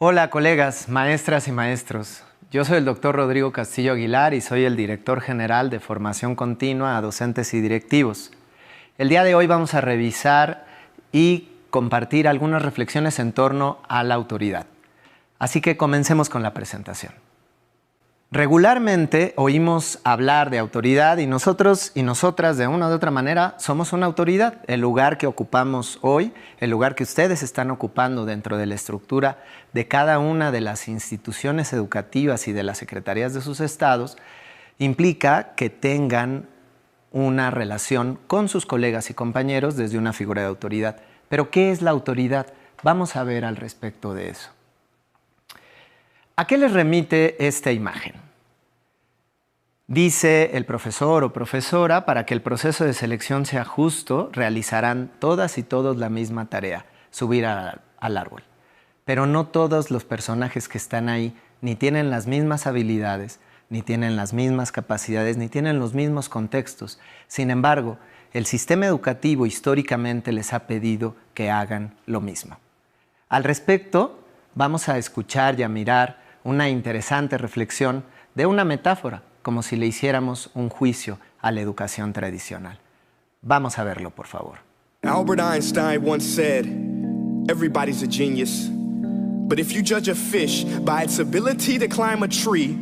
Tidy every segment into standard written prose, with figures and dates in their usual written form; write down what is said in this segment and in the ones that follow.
Hola colegas, maestras y maestros. Yo soy el doctor Rodrigo Castillo Aguilar y soy el director general de formación continua a docentes y directivos. El día de hoy vamos a revisar y compartir algunas reflexiones en torno a la autoridad. Así que comencemos con la presentación. Regularmente oímos hablar de autoridad y nosotros y nosotras de una u otra manera somos una autoridad. El lugar que ocupamos hoy, el lugar que ustedes están ocupando dentro de la estructura de cada una de las instituciones educativas y de las secretarías de sus estados, implica que tengan una relación con sus colegas y compañeros desde una figura de autoridad. Pero ¿qué es la autoridad? Vamos a ver al respecto de eso. ¿A qué les remite esta imagen? Dice el profesor o profesora, para que el proceso de selección sea justo, realizarán todas y todos la misma tarea, subir al árbol. Pero no todos los personajes que están ahí ni tienen las mismas habilidades, ni tienen las mismas capacidades, ni tienen los mismos contextos. Sin embargo, el sistema educativo históricamente les ha pedido que hagan lo mismo. Al respecto, vamos a escuchar y a mirar una interesante reflexión de una metáfora, como si le hiciéramos un juicio a la educación tradicional. Vamos a verlo, por favor. Albert Einstein once said, "Everybody's a genius, but if you judge a fish by its ability to climb a tree,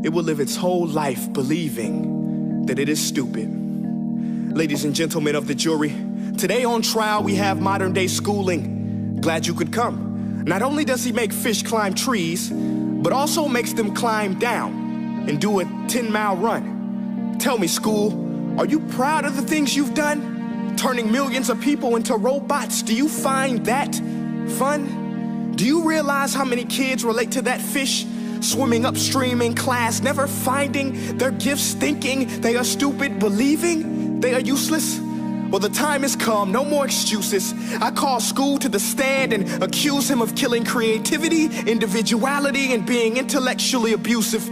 it will live its whole life believing that it is stupid." Ladies and gentlemen of the jury, today on trial we have modern-day schooling. Glad you could come. Not only does he make fish climb trees, but also makes them climb down and do a 10-mile run. Tell me, school, are you proud of the things you've done? Turning millions of people into robots, do you find that fun? Do you realize how many kids relate to that fish? Swimming upstream in class, never finding their gifts, thinking they are stupid, believing they are useless? Well, the time has come, no more excuses. I call school to the stand and accuse him of killing creativity, individuality, and being intellectually abusive.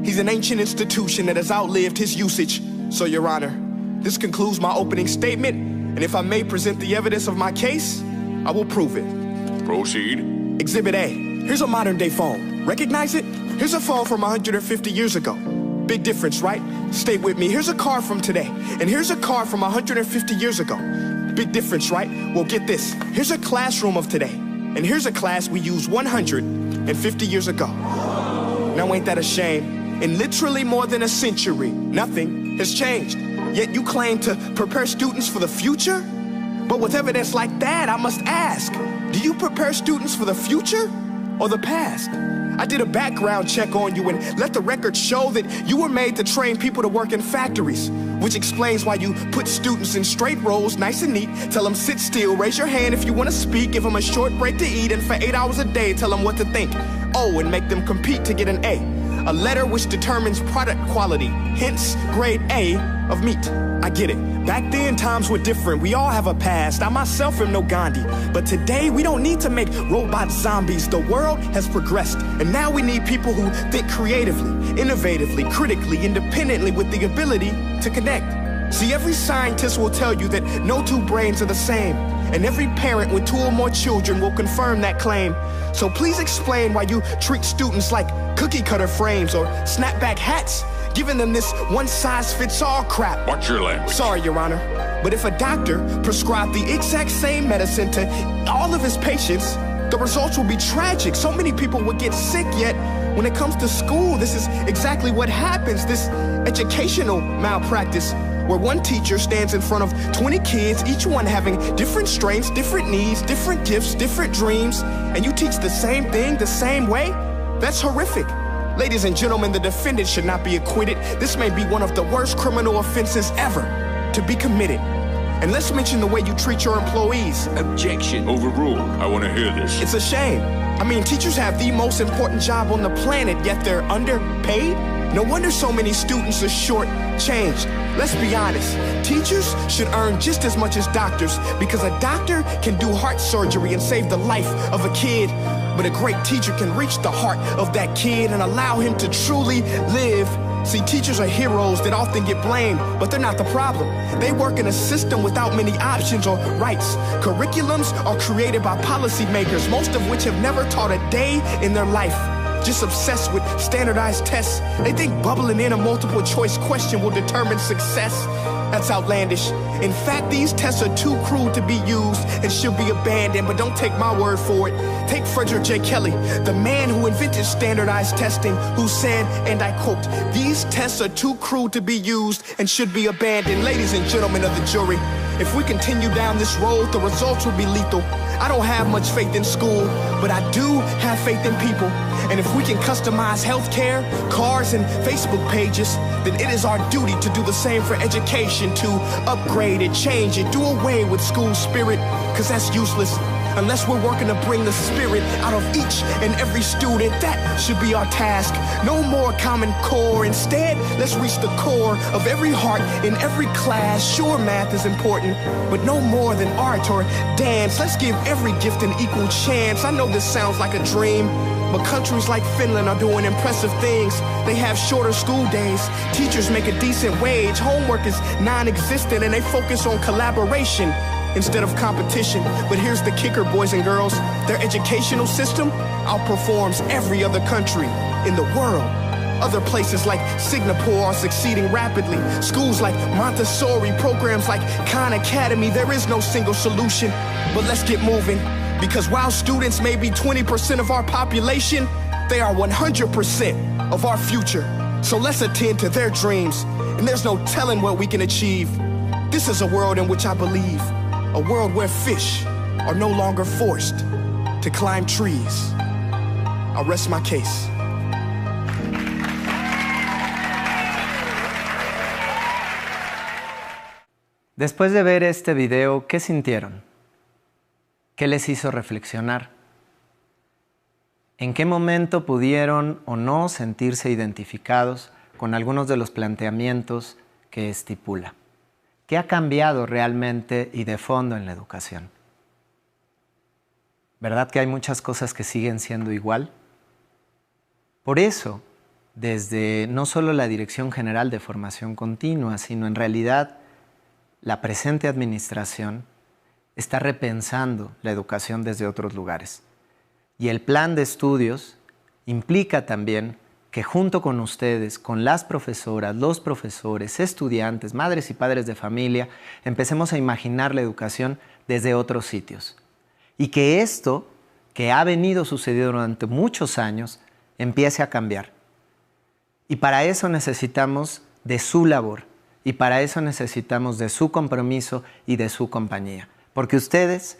He's an ancient institution that has outlived his usage. So, Your Honor, this concludes my opening statement, and if I may present the evidence of my case, I will prove it. Proceed. Exhibit A. Here's a modern-day phone. Recognize it? Here's a phone from 150 years ago. Big difference, right? Stay with me. Here's a car from today, and here's a car from 150 years ago. Big difference, right? Well, get this. Here's a classroom of today, and here's a class we used 150 years ago. Now, ain't that a shame? In literally more than a century, nothing has changed. Yet you claim to prepare students for the future? But with evidence like that, I must ask, do you prepare students for the future or the past? I did a background check on you and let the record show that you were made to train people to work in factories, which explains why you put students in straight rows, nice and neat, tell them sit still, raise your hand if you want to speak, give them a short break to eat, and for 8 hours a day, tell them what to think. Oh, and make them compete to get an A letter which determines product quality, hence grade A of meat. I get it. Back then, times were different. We all have a past. I myself am no Gandhi. But today, we don't need to make robot zombies. The world has progressed. And now we need people who think creatively, innovatively, critically, independently, with the ability to connect. See, every scientist will tell you that no two brains are the same. And every parent with 2 or more children will confirm that claim. So please explain why you treat students like cookie cutter frames or snapback hats, giving them this one-size-fits-all crap. Watch your language. Sorry, Your Honor, but if a doctor prescribed the exact same medicine to all of his patients, the results will be tragic. So many people would get sick, yet when it comes to school, this is exactly what happens, this educational malpractice, where one teacher stands in front of 20 kids, each one having different strengths, different needs, different gifts, different dreams, and you teach the same thing the same way? That's horrific. Ladies and gentlemen, the defendant should not be acquitted. This may be one of the worst criminal offenses ever to be committed. And let's mention the way you treat your employees. Objection. Overruled. I want to hear this. It's a shame. I mean, teachers have the most important job on the planet, yet they're underpaid? No wonder so many students are short-changed. Let's be honest, teachers should earn just as much as doctors, because a doctor can do heart surgery and save the life of a kid, but a great teacher can reach the heart of that kid and allow him to truly live See, teachers are heroes that often get blamed, but they're not the problem. They work in a system without many options or rights. Curriculums are created by policymakers, most of which have never taught a day in their life. Just obsessed with standardized tests. They think bubbling in a multiple choice question will determine success. That's outlandish. In fact, these tests are too crude to be used and should be abandoned, but don't take my word for it. Take Frederick J. Kelly, the man who invented standardized testing, who said, and I quote, "These tests are too crude to be used and should be abandoned." Ladies and gentlemen of the jury, if we continue down this road, the results will be lethal. I don't have much faith in school, but I do have faith in people. And if we can customize healthcare, cars, and Facebook pages, then it is our duty to do the same for education, to upgrade it, change it, do away with school spirit, because that's useless. Unless we're working to bring the spirit out of each and every student, that should be our task. No more Common Core. Instead, let's reach the core of every heart in every class. Sure, math is important, but no more than art or dance. Let's give every gift an equal chance. I know this sounds like a dream, but countries like Finland are doing impressive things. They have shorter school days. Teachers make a decent wage. Homework is non-existent, and they focus on collaboration instead of competition. But here's the kicker, boys and girls. Their educational system outperforms every other country in the world. Other places like Singapore are succeeding rapidly. Schools like Montessori, programs like Khan Academy, there is no single solution. But let's get moving, because while students may be 20% of our population, they are 100% of our future. So let's attend to their dreams, and there's no telling what we can achieve. This is a world in which I believe. A world where fish are no longer forced to climb trees. I'll rest my case. Después de ver este video, ¿qué sintieron? ¿Qué les hizo reflexionar? ¿En qué momento pudieron o no sentirse identificados con algunos de los planteamientos que estipula? ¿Qué ha cambiado realmente y de fondo en la educación? ¿Verdad que hay muchas cosas que siguen siendo igual? Por eso, desde no solo la Dirección General de Formación Continua, sino en realidad la presente administración está repensando la educación desde otros lugares. Y el plan de estudios implica también que junto con ustedes, con las profesoras, los profesores, estudiantes, madres y padres de familia, empecemos a imaginar la educación desde otros sitios. Y que esto, que ha venido sucediendo durante muchos años, empiece a cambiar. Y para eso necesitamos de su labor, y para eso necesitamos de su compromiso y de su compañía. Porque ustedes,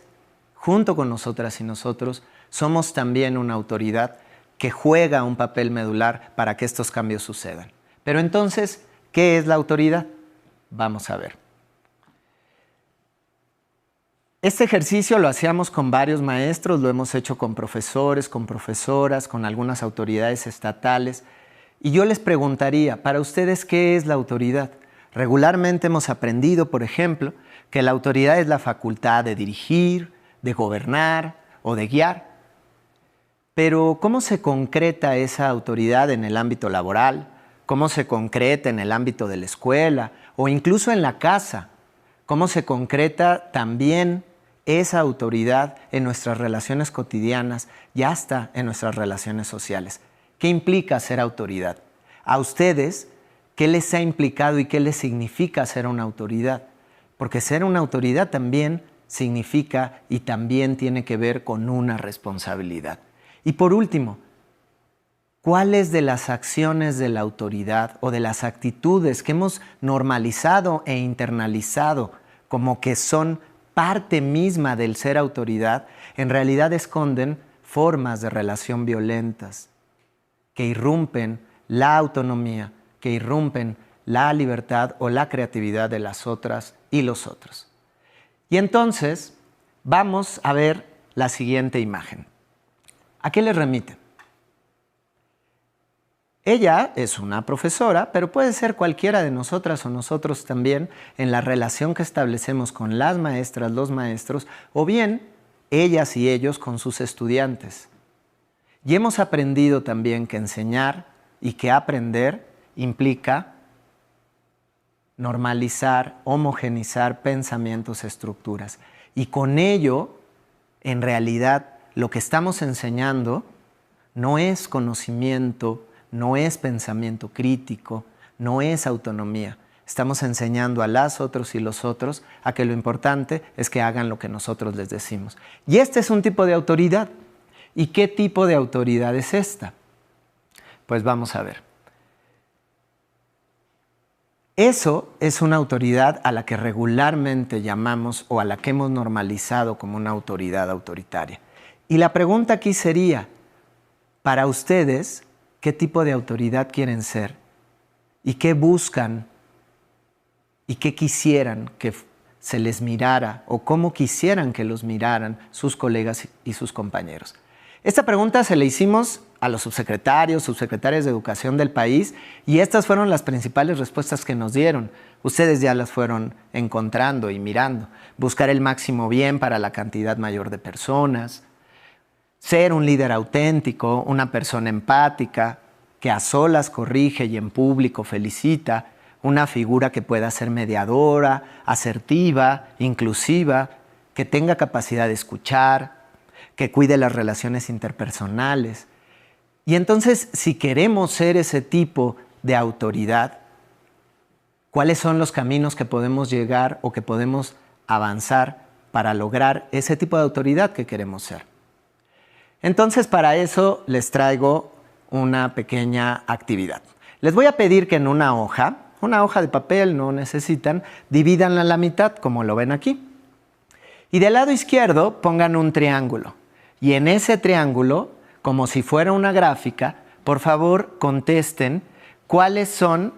junto con nosotras y nosotros, somos también una autoridad que juega un papel medular para que estos cambios sucedan. Pero entonces, ¿qué es la autoridad? Vamos a ver. Este ejercicio lo hacíamos con varios maestros, lo hemos hecho con profesores, con profesoras, con algunas autoridades estatales. Y yo les preguntaría, para ustedes, ¿qué es la autoridad? Regularmente hemos aprendido, por ejemplo, que la autoridad es la facultad de dirigir, de gobernar o de guiar. Pero, ¿cómo se concreta esa autoridad en el ámbito laboral? ¿Cómo se concreta en el ámbito de la escuela o incluso en la casa? ¿Cómo se concreta también esa autoridad en nuestras relaciones cotidianas y hasta en nuestras relaciones sociales? ¿Qué implica ser autoridad? A ustedes, ¿qué les ha implicado y qué les significa ser una autoridad? Porque ser una autoridad también significa y también tiene que ver con una responsabilidad. Y por último, ¿cuáles de las acciones de la autoridad o de las actitudes que hemos normalizado e internalizado como que son parte misma del ser autoridad, en realidad esconden formas de relación violentas que irrumpen la autonomía, que irrumpen la libertad o la creatividad de las otras y los otros? Y entonces vamos a ver la siguiente imagen. ¿A qué le remite? Ella es una profesora, pero puede ser cualquiera de nosotras o nosotros también en la relación que establecemos con las maestras, los maestros, o bien ellas y ellos con sus estudiantes. Y hemos aprendido también que enseñar y que aprender implica normalizar, homogeneizar pensamientos, estructuras. Y con ello, en realidad, lo que estamos enseñando no es conocimiento, no es pensamiento crítico, no es autonomía. Estamos enseñando a las otros y los otros a que lo importante es que hagan lo que nosotros les decimos. Y este es un tipo de autoridad. ¿Y qué tipo de autoridad es esta? Pues vamos a ver. Eso es una autoridad a la que regularmente llamamos o a la que hemos normalizado como una autoridad autoritaria. Y la pregunta aquí sería, para ustedes, ¿qué tipo de autoridad quieren ser? ¿Y qué buscan? ¿Y qué quisieran que se les mirara o cómo quisieran que los miraran sus colegas y sus compañeros? Esta pregunta se la hicimos a los subsecretarios, subsecretarias de educación del país y estas fueron las principales respuestas que nos dieron. Ustedes ya las fueron encontrando y mirando. Buscar el máximo bien para la cantidad mayor de personas, ser un líder auténtico, una persona empática, que a solas corrige y en público felicita, una figura que pueda ser mediadora, asertiva, inclusiva, que tenga capacidad de escuchar, que cuide las relaciones interpersonales. Y entonces, si queremos ser ese tipo de autoridad, ¿cuáles son los caminos que podemos llegar o que podemos avanzar para lograr ese tipo de autoridad que queremos ser? Entonces, para eso les traigo una pequeña actividad. Les voy a pedir que en una hoja de papel, no necesitan, divídanla a la mitad, como lo ven aquí. Y del lado izquierdo pongan un triángulo. Y en ese triángulo, como si fuera una gráfica, por favor contesten cuáles son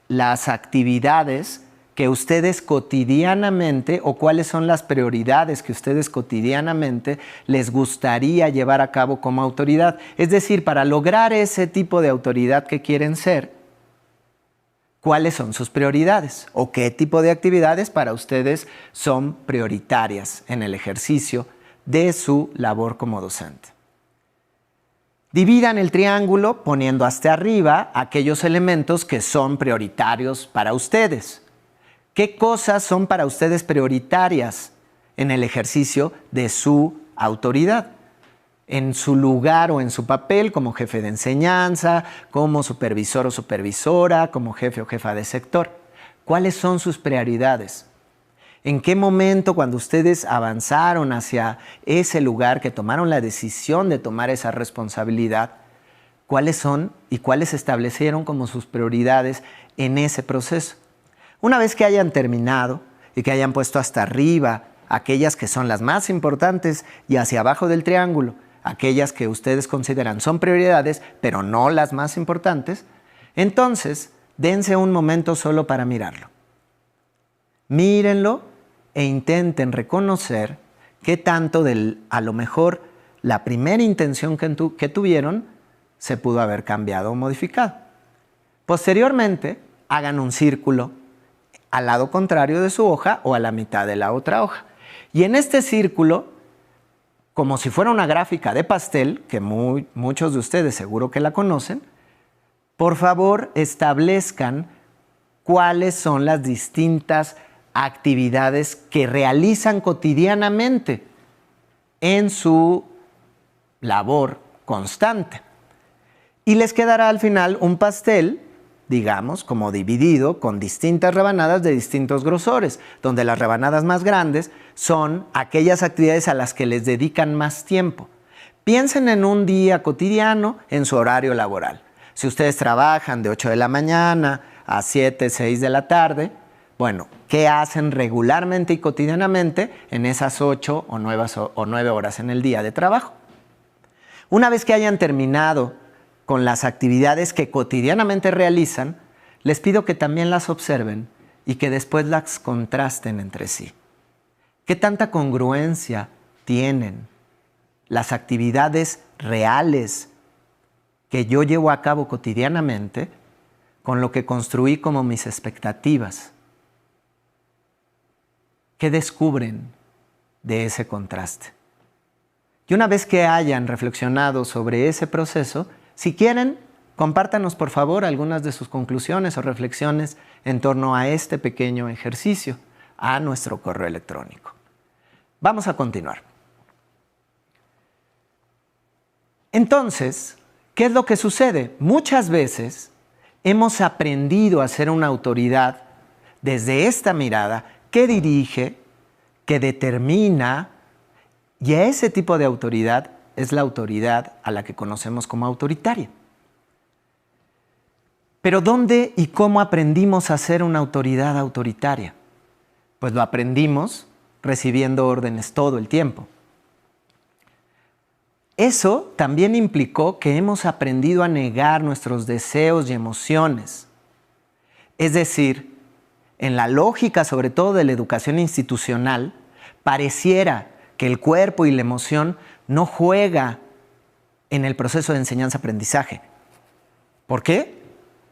las actividades que ustedes cotidianamente o cuáles son las prioridades que ustedes cotidianamente les gustaría llevar a cabo como autoridad. Es decir, para lograr ese tipo de autoridad que quieren ser, ¿cuáles son sus prioridades? ¿O qué tipo de actividades para ustedes son prioritarias en el ejercicio de su labor como docente? Dividan el triángulo poniendo hasta arriba aquellos elementos que son prioritarios para ustedes. ¿Qué cosas son para ustedes prioritarias en el ejercicio de su autoridad? En su lugar o en su papel como jefe de enseñanza, como supervisor o supervisora, como jefe o jefa de sector. ¿Cuáles son sus prioridades? ¿En qué momento, cuando ustedes avanzaron hacia ese lugar, que tomaron la decisión de tomar esa responsabilidad, cuáles son y cuáles establecieron como sus prioridades en ese proceso? Una vez que hayan terminado y que hayan puesto hasta arriba aquellas que son las más importantes y hacia abajo del triángulo aquellas que ustedes consideran son prioridades, pero no las más importantes, entonces dense un momento solo para mirarlo. Mírenlo e intenten reconocer qué tanto a lo mejor la primera intención que tuvieron se pudo haber cambiado o modificado. Posteriormente, hagan un círculo al lado contrario de su hoja o a la mitad de la otra hoja. Y en este círculo, como si fuera una gráfica de pastel, que muchos de ustedes seguro que la conocen, por favor establezcan cuáles son las distintas actividades que realizan cotidianamente en su labor constante. Y les quedará al final un pastel, digamos, como dividido con distintas rebanadas de distintos grosores, donde las rebanadas más grandes son aquellas actividades a las que les dedican más tiempo. Piensen en un día cotidiano en su horario laboral. Si ustedes trabajan de 8 de la mañana a 7, 6 de la tarde, bueno, ¿qué hacen regularmente y cotidianamente en esas 8 o 9 horas en el día de trabajo? Una vez que hayan terminado con las actividades que cotidianamente realizan, les pido que también las observen y que después las contrasten entre sí. ¿Qué tanta congruencia tienen las actividades reales que yo llevo a cabo cotidianamente con lo que construí como mis expectativas? ¿Qué descubren de ese contraste? Y una vez que hayan reflexionado sobre ese proceso, si quieren, Compártanos, por favor, algunas de sus conclusiones o reflexiones en torno a este pequeño ejercicio a nuestro correo electrónico. Vamos a continuar. Entonces, ¿qué es lo que sucede? Muchas veces hemos aprendido a ser una autoridad desde esta mirada que dirige, que determina, y a ese tipo de autoridad es la autoridad a la que conocemos como autoritaria. Pero ¿dónde y cómo aprendimos a ser una autoridad autoritaria? Pues lo aprendimos recibiendo órdenes todo el tiempo. Eso también implicó que hemos aprendido a negar nuestros deseos y emociones. Es decir, en la lógica, sobre todo de la educación institucional, pareciera que el cuerpo y la emoción no juega en el proceso de enseñanza-aprendizaje. ¿Por qué?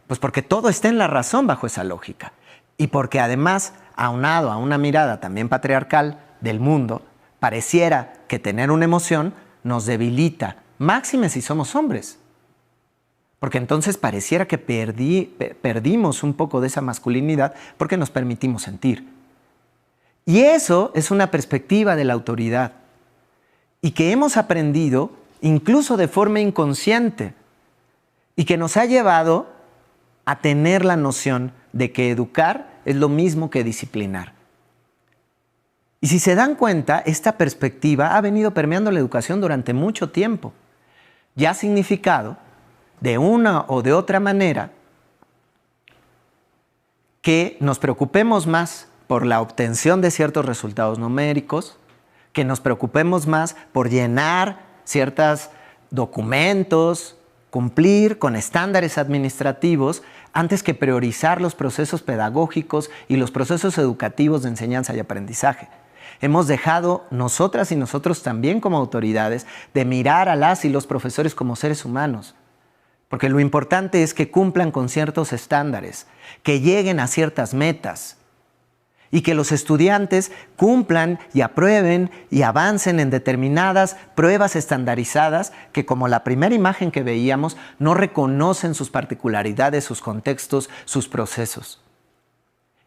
Pues porque todo está en la razón bajo esa lógica. Y porque además, aunado a una mirada también patriarcal del mundo, pareciera que tener una emoción nos debilita, máxime si somos hombres. Porque entonces pareciera que perdimos un poco de esa masculinidad porque nos permitimos sentir. Y eso es una perspectiva de la autoridad y que hemos aprendido incluso de forma inconsciente y que nos ha llevado a tener la noción de que educar es lo mismo que disciplinar. Y si se dan cuenta, esta perspectiva ha venido permeando la educación durante mucho tiempo y ha significado, de una o de otra manera, que nos preocupemos más por la obtención de ciertos resultados numéricos, que nos preocupemos más por llenar ciertos documentos, cumplir con estándares administrativos, antes que priorizar los procesos pedagógicos y los procesos educativos de enseñanza y aprendizaje. Hemos dejado nosotras y nosotros también como autoridades de mirar a las y los profesores como seres humanos. Porque lo importante es que cumplan con ciertos estándares, que lleguen a ciertas metas y que los estudiantes cumplan y aprueben y avancen en determinadas pruebas estandarizadas que, como la primera imagen que veíamos, no reconocen sus particularidades, sus contextos, sus procesos.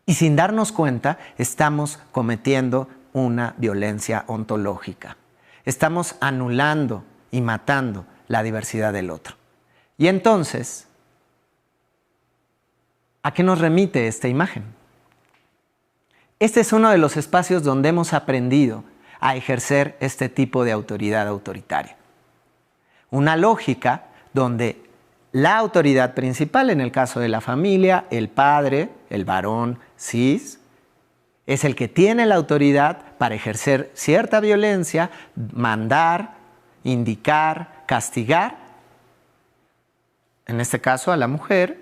Y sin darnos cuenta, estamos cometiendo una violencia ontológica. Estamos anulando y matando la diversidad del otro. Y entonces, ¿a qué nos remite esta imagen? Este es uno de los espacios donde hemos aprendido a ejercer este tipo de autoridad autoritaria. Una lógica donde la autoridad principal, en el caso de la familia, el padre, el varón cis, es el que tiene la autoridad para ejercer cierta violencia, mandar, indicar, castigar, en este caso a la mujer,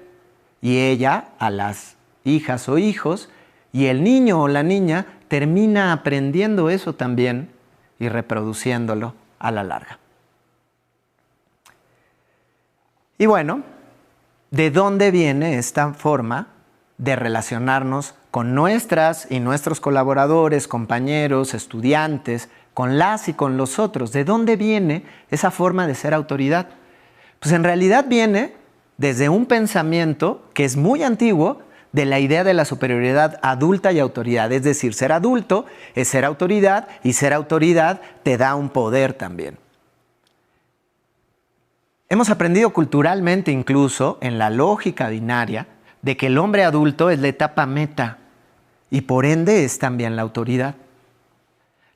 y ella a las hijas o hijos, y el niño o la niña termina aprendiendo eso también y reproduciéndolo a la larga. Y bueno, ¿de dónde viene esta forma de relacionarnos con nuestras y nuestros colaboradores, compañeros, estudiantes, con las y con los otros? ¿De dónde viene esa forma de ser autoridad? Pues en realidad viene desde un pensamiento que es muy antiguo de la idea de la superioridad adulta y autoridad. Es decir, ser adulto es ser autoridad y ser autoridad te da un poder también. Hemos aprendido culturalmente incluso en la lógica binaria de que el hombre adulto es la etapa meta y por ende es también la autoridad.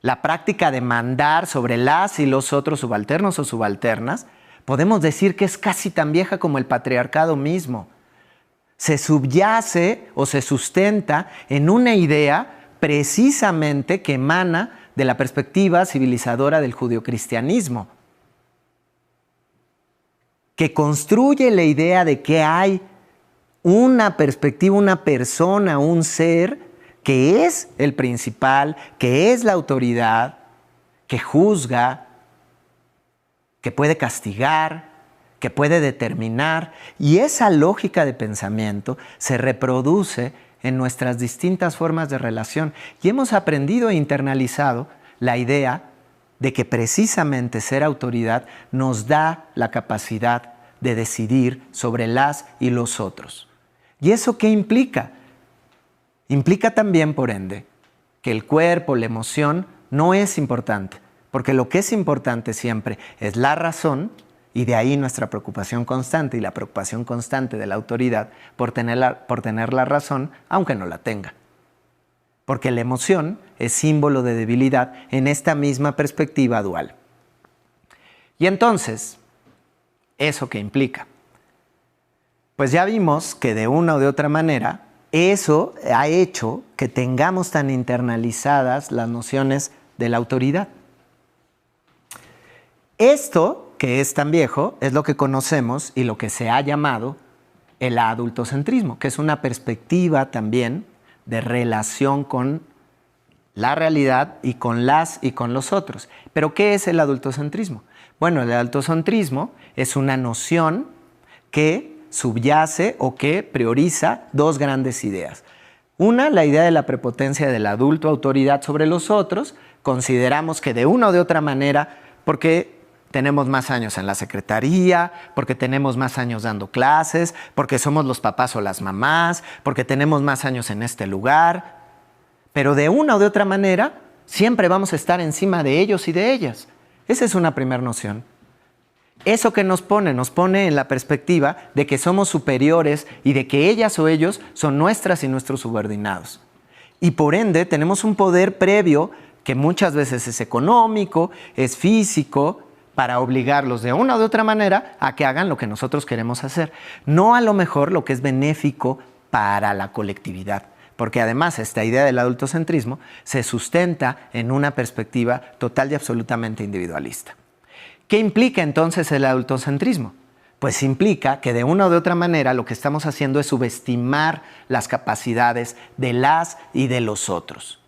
La práctica de mandar sobre las y los otros subalternos o subalternas podemos decir que es casi tan vieja como el patriarcado mismo. Se subyace o se sustenta en una idea precisamente que emana de la perspectiva civilizadora del judeocristianismo, que construye la idea de que hay una perspectiva, una persona, un ser que es el principal, que es la autoridad, que juzga, que puede castigar, que puede determinar, y esa lógica de pensamiento se reproduce en nuestras distintas formas de relación y hemos aprendido e internalizado la idea de que precisamente ser autoridad nos da la capacidad de decidir sobre las y los otros. ¿Y eso qué implica? Implica también, por ende, que el cuerpo, la emoción, no es importante, porque lo que es importante siempre es la razón, y de ahí nuestra preocupación constante y la preocupación constante de la autoridad por tener la razón, aunque no la tenga. Porque la emoción es símbolo de debilidad en esta misma perspectiva dual. Y entonces, ¿eso qué implica? Pues ya vimos que de una o de otra manera, eso ha hecho que tengamos tan internalizadas las nociones de la autoridad. Esto, que es tan viejo, es lo que conocemos y lo que se ha llamado el adultocentrismo, que es una perspectiva también de relación con la realidad y con las y con los otros. ¿Pero qué es el adultocentrismo? Bueno, el adultocentrismo es una noción que subyace o que prioriza dos grandes ideas. Una, la idea de la prepotencia del adulto, autoridad sobre los otros. Consideramos que de una o de otra manera, porque tenemos más años en la secretaría, porque tenemos más años dando clases, porque somos los papás o las mamás, porque tenemos más años en este lugar. Pero de una o de otra manera, siempre vamos a estar encima de ellos y de ellas. Esa es una primera noción. Eso que nos pone en la perspectiva de que somos superiores y de que ellas o ellos son nuestras y nuestros subordinados. Y por ende tenemos un poder previo que muchas veces es económico, es físico, para obligarlos de una o de otra manera a que hagan lo que nosotros queremos hacer. No a lo mejor lo que es benéfico para la colectividad. Porque además esta idea del adultocentrismo se sustenta en una perspectiva total y absolutamente individualista. ¿Qué implica entonces el adultocentrismo? Pues implica que de una o de otra manera lo que estamos haciendo es subestimar las capacidades de las y de los otros.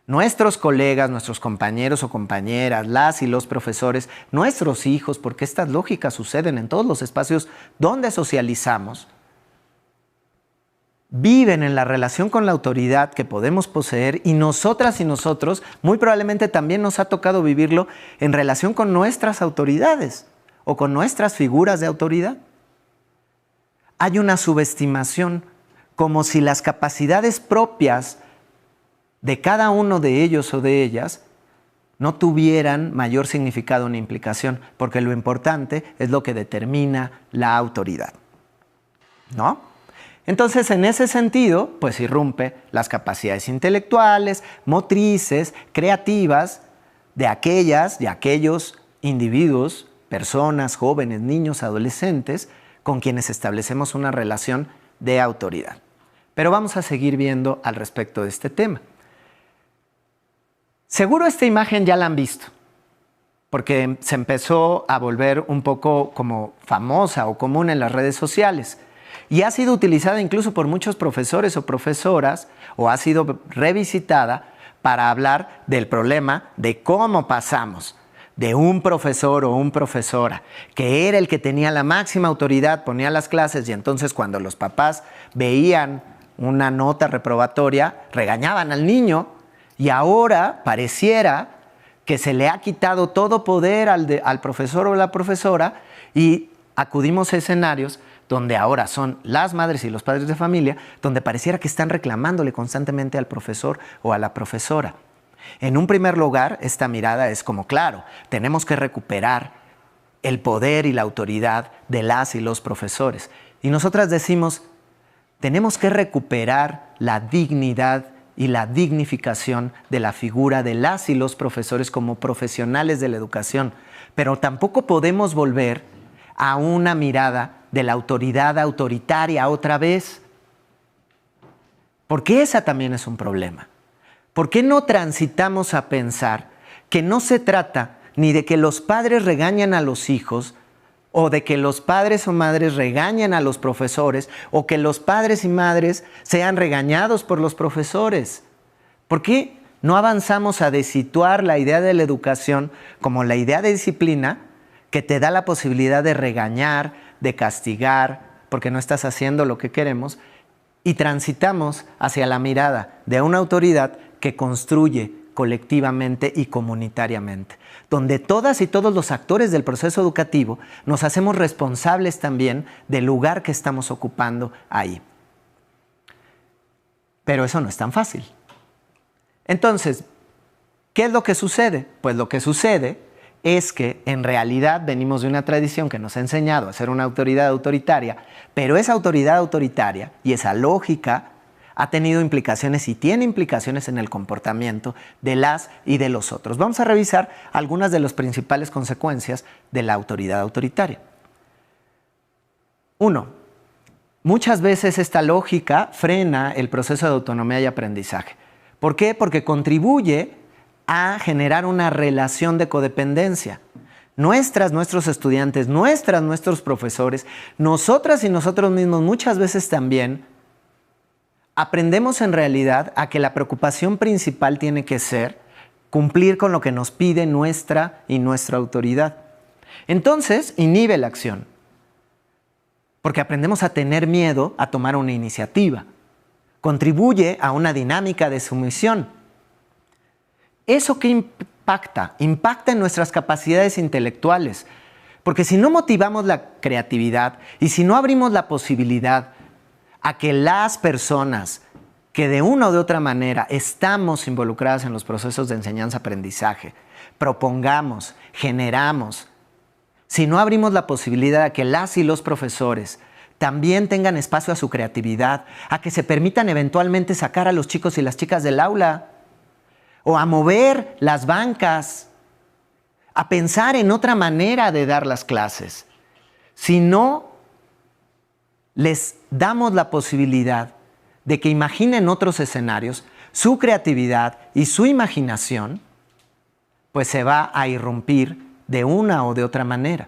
Nuestros colegas, nuestros compañeros o compañeras, las y los profesores, nuestros hijos, porque estas lógicas suceden en todos los espacios donde socializamos, viven en la relación con la autoridad que podemos poseer y nosotras y nosotros muy probablemente también nos ha tocado vivirlo en relación con nuestras autoridades o con nuestras figuras de autoridad. Hay una subestimación, como si las capacidades propias de cada uno de ellos o de ellas no tuvieran mayor significado ni implicación, porque lo importante es lo que determina la autoridad, ¿no? Entonces, en ese sentido, pues irrumpe las capacidades intelectuales, motrices, creativas de aquellas y aquellos individuos, personas, jóvenes, niños, adolescentes, con quienes establecemos una relación de autoridad. Pero vamos a seguir viendo al respecto de este tema. Seguro esta imagen ya la han visto, porque se empezó a volver un poco como famosa o común en las redes sociales. Y ha sido utilizada incluso por muchos profesores o profesoras, o ha sido revisitada para hablar del problema de cómo pasamos de un profesor o una profesora que era el que tenía la máxima autoridad, ponía las clases y entonces cuando los papás veían una nota reprobatoria, regañaban al niño, y ahora pareciera que se le ha quitado todo poder al profesor o la profesora y acudimos a escenarios donde ahora son las madres y los padres de familia, donde pareciera que están reclamándole constantemente al profesor o a la profesora. En un primer lugar, esta mirada es como, claro, tenemos que recuperar el poder y la autoridad de las y los profesores. Y nosotras decimos, tenemos que recuperar la dignidad y la dignificación de la figura de las y los profesores como profesionales de la educación, pero tampoco podemos volver a una mirada de la autoridad autoritaria otra vez. Porque esa también es un problema. ¿Por qué no transitamos a pensar que no se trata ni de que los padres regañan a los hijos, o de que los padres o madres regañan a los profesores, o que los padres y madres sean regañados por los profesores? ¿Por qué no avanzamos a desituar la idea de la educación como la idea de disciplina que te da la posibilidad de regañar, de castigar, porque no estás haciendo lo que queremos, y transitamos hacia la mirada de una autoridad que construye colectivamente y comunitariamente, donde todas y todos los actores del proceso educativo nos hacemos responsables también del lugar que estamos ocupando ahí. Pero eso no es tan fácil. Entonces, ¿qué es lo que sucede? Pues lo que sucede es que en realidad venimos de una tradición que nos ha enseñado a ser una autoridad autoritaria, pero esa autoridad autoritaria y esa lógica ha tenido implicaciones y tiene implicaciones en el comportamiento de las y de los otros. Vamos a revisar algunas de las principales consecuencias de la autoridad autoritaria. 1. Muchas veces esta lógica frena el proceso de autonomía y aprendizaje. ¿Por qué? Porque contribuye a generar una relación de codependencia. Nuestros estudiantes, nuestros profesores, nosotras y nosotros mismos muchas veces también aprendemos en realidad a que la preocupación principal tiene que ser cumplir con lo que nos pide nuestra autoridad. Entonces, inhibe la acción, porque aprendemos a tener miedo a tomar una iniciativa. Contribuye a una dinámica de sumisión. ¿Eso qué impacta? Impacta en nuestras capacidades intelectuales, porque si no motivamos la creatividad y si no abrimos la posibilidad a que las personas que de una o de otra manera estamos involucradas en los procesos de enseñanza-aprendizaje, propongamos, generamos, si no abrimos la posibilidad a que las y los profesores también tengan espacio a su creatividad, a que se permitan eventualmente sacar a los chicos y las chicas del aula, o a mover las bancas, a pensar en otra manera de dar las clases. Si no les damos la posibilidad de que imaginen otros escenarios, su creatividad y su imaginación, pues se va a irrumpir de una o de otra manera.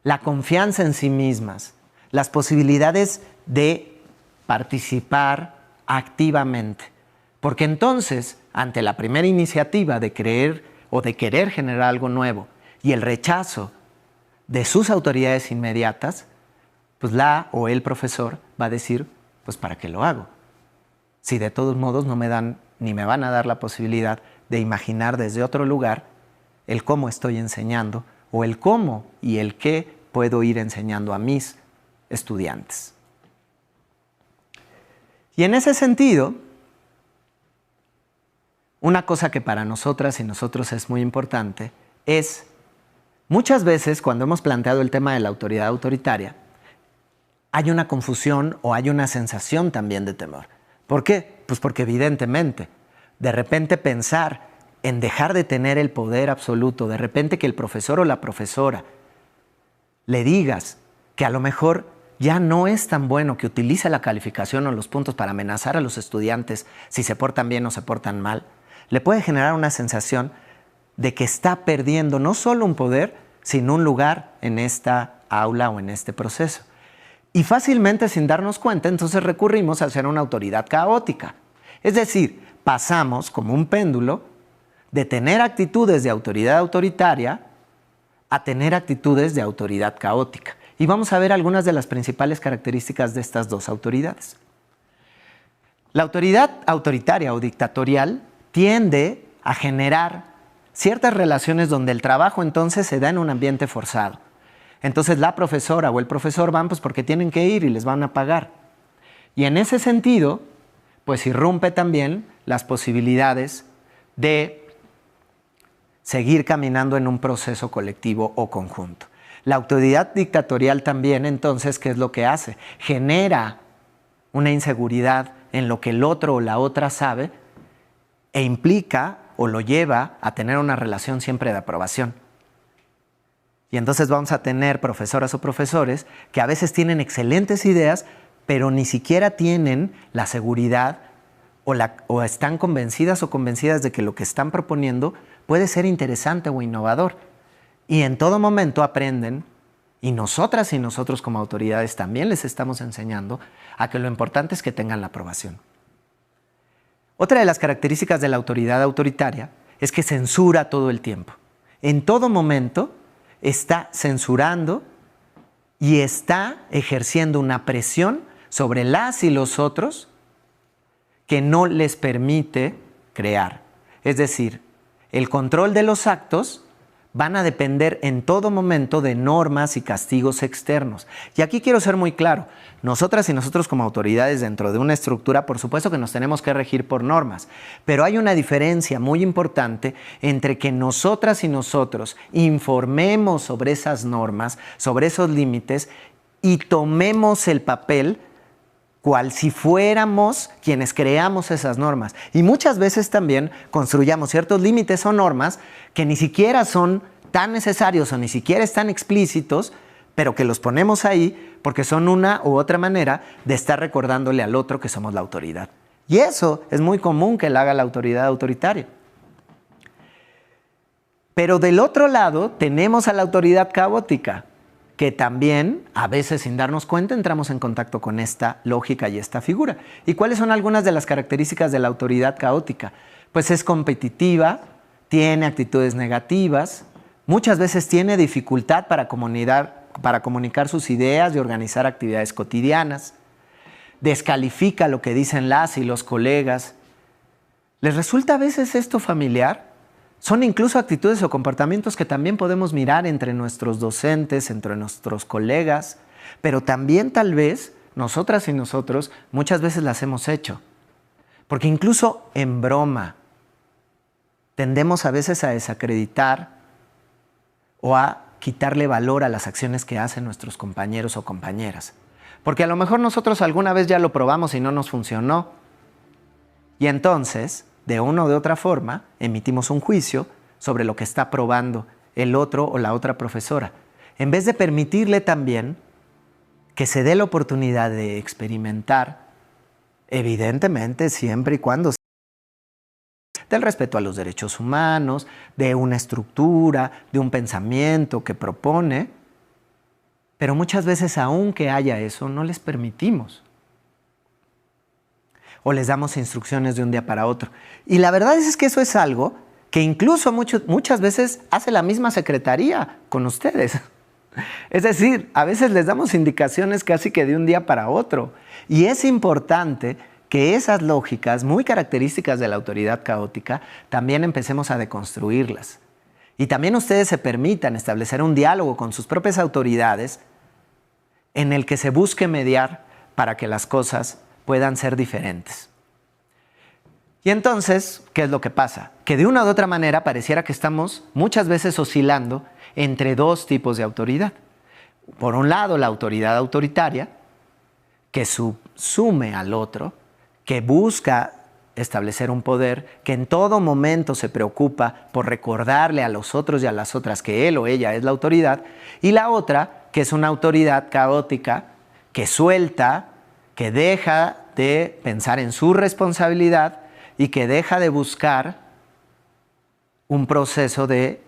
La confianza en sí mismas, las posibilidades de participar activamente. Porque entonces, ante la primera iniciativa de creer o de querer generar algo nuevo y el rechazo de sus autoridades inmediatas, pues la o el profesor va a decir, pues ¿para qué lo hago? Si de todos modos no me dan ni me van a dar la posibilidad de imaginar desde otro lugar el cómo estoy enseñando o el cómo y el qué puedo ir enseñando a mis estudiantes. Y en ese sentido, una cosa que para nosotras y nosotros es muy importante es, muchas veces cuando hemos planteado el tema de la autoridad autoritaria, hay una confusión o hay una sensación también de temor. ¿Por qué? Pues porque evidentemente, de repente pensar en dejar de tener el poder absoluto, de repente que el profesor o la profesora le digas que a lo mejor ya no es tan bueno, que utilice la calificación o los puntos para amenazar a los estudiantes si se portan bien o se portan mal, le puede generar una sensación de que está perdiendo no solo un poder, sino un lugar en esta aula o en este proceso. Y fácilmente, sin darnos cuenta, entonces recurrimos a ser una autoridad caótica. Es decir, pasamos como un péndulo de tener actitudes de autoridad autoritaria a tener actitudes de autoridad caótica. Y vamos a ver algunas de las principales características de estas dos autoridades. La autoridad autoritaria o dictatorial tiende a generar ciertas relaciones donde el trabajo entonces se da en un ambiente forzado. Entonces la profesora o el profesor van pues porque tienen que ir y les van a pagar. Y en ese sentido, pues irrumpe también las posibilidades de seguir caminando en un proceso colectivo o conjunto. La autoridad dictatorial también, entonces, ¿qué es lo que hace? Genera una inseguridad en lo que el otro o la otra sabe e implica o lo lleva a tener una relación siempre de aprobación. Y entonces vamos a tener profesoras o profesores que a veces tienen excelentes ideas, pero ni siquiera tienen la seguridad o están convencidas o convencidas de que lo que están proponiendo puede ser interesante o innovador. Y en todo momento aprenden, y nosotras y nosotros como autoridades también les estamos enseñando a que lo importante es que tengan la aprobación. Otra de las características de la autoridad autoritaria es que censura todo el tiempo. En todo momento está censurando y está ejerciendo una presión sobre las y los otros que no les permite crear, Es decir, el control de los actos van a depender en todo momento de normas y castigos externos. Y aquí quiero ser muy claro, nosotras y nosotros como autoridades dentro de una estructura, por supuesto que nos tenemos que regir por normas, pero hay una diferencia muy importante entre que nosotras y nosotros informemos sobre esas normas, sobre esos límites y tomemos el papel cual si fuéramos quienes creamos esas normas. Y muchas veces también construyamos ciertos límites o normas que ni siquiera son tan necesarios o ni siquiera están explícitos, pero que los ponemos ahí porque son una u otra manera de estar recordándole al otro que somos la autoridad. Y eso es muy común que lo haga la autoridad autoritaria. Pero del otro lado tenemos a la autoridad caótica, que también, a veces sin darnos cuenta, entramos en contacto con esta lógica y esta figura. ¿Y cuáles son algunas de las características de la autoridad caótica? Pues es competitiva, tiene actitudes negativas, muchas veces tiene dificultad para comunicar sus ideas y organizar actividades cotidianas, descalifica lo que dicen las y los colegas. ¿Les resulta a veces esto familiar? Son incluso actitudes o comportamientos que también podemos mirar entre nuestros docentes, entre nuestros colegas, pero también tal vez nosotras y nosotros muchas veces las hemos hecho. Porque incluso en broma tendemos a veces a desacreditar o a quitarle valor a las acciones que hacen nuestros compañeros o compañeras. Porque a lo mejor nosotros alguna vez ya lo probamos y no nos funcionó. Y entonces, de una o de otra forma, emitimos un juicio sobre lo que está probando el otro o la otra profesora, en vez de permitirle también que se dé la oportunidad de experimentar, evidentemente siempre y cuando del respeto a los derechos humanos, de una estructura, de un pensamiento que propone, pero muchas veces aunque haya eso, no les permitimos. O les damos instrucciones de un día para otro. Y la verdad es que eso es algo que incluso muchas veces hace la misma secretaría con ustedes. Es decir, a veces les damos indicaciones casi que de un día para otro. Y es importante que esas lógicas muy características de la autoridad caótica también empecemos a deconstruirlas. Y también ustedes se permitan establecer un diálogo con sus propias autoridades en el que se busque mediar para que las cosas puedan ser diferentes. Y entonces, ¿qué es lo que pasa? Que de una u otra manera pareciera que estamos muchas veces oscilando entre dos tipos de autoridad. Por un lado, la autoridad autoritaria, que subsume al otro, que busca establecer un poder, que en todo momento se preocupa por recordarle a los otros y a las otras que él o ella es la autoridad, y la otra, que es una autoridad caótica, que suelta, que deja de pensar en su responsabilidad y que deja de buscar un proceso de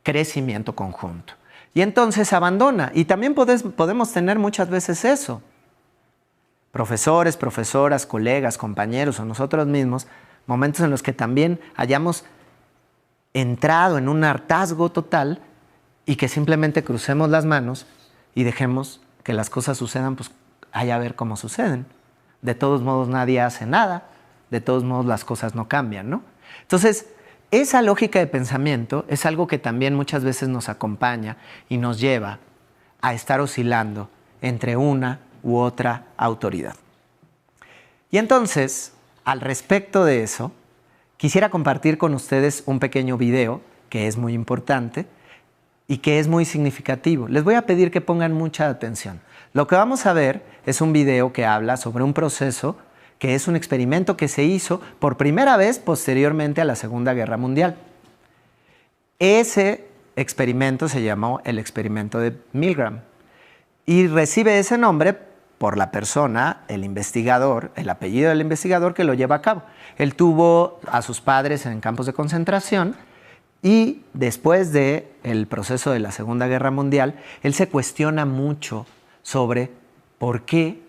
crecimiento conjunto. Y entonces abandona. Y también podemos tener muchas veces eso. Profesores, profesoras, colegas, compañeros o nosotros mismos, momentos en los que también hayamos entrado en un hartazgo total y que simplemente crucemos las manos y dejemos que las cosas sucedan, pues hay a ver cómo suceden. De todos modos nadie hace nada, de todos modos las cosas no cambian, ¿no? Entonces, esa lógica de pensamiento es algo que también muchas veces nos acompaña y nos lleva a estar oscilando entre una u otra autoridad. Y entonces, al respecto de eso, quisiera compartir con ustedes un pequeño video que es muy importante y que es muy significativo. Les voy a pedir que pongan mucha atención. Lo que vamos a ver es un video que habla sobre un proceso que es un experimento que se hizo por primera vez posteriormente a la Segunda Guerra Mundial. Ese experimento se llamó el experimento de Milgram y recibe ese nombre por la persona, el investigador, el apellido del investigador que lo lleva a cabo. Él tuvo a sus padres en campos de concentración y después del proceso de la Segunda Guerra Mundial, él se cuestiona mucho sobre por qué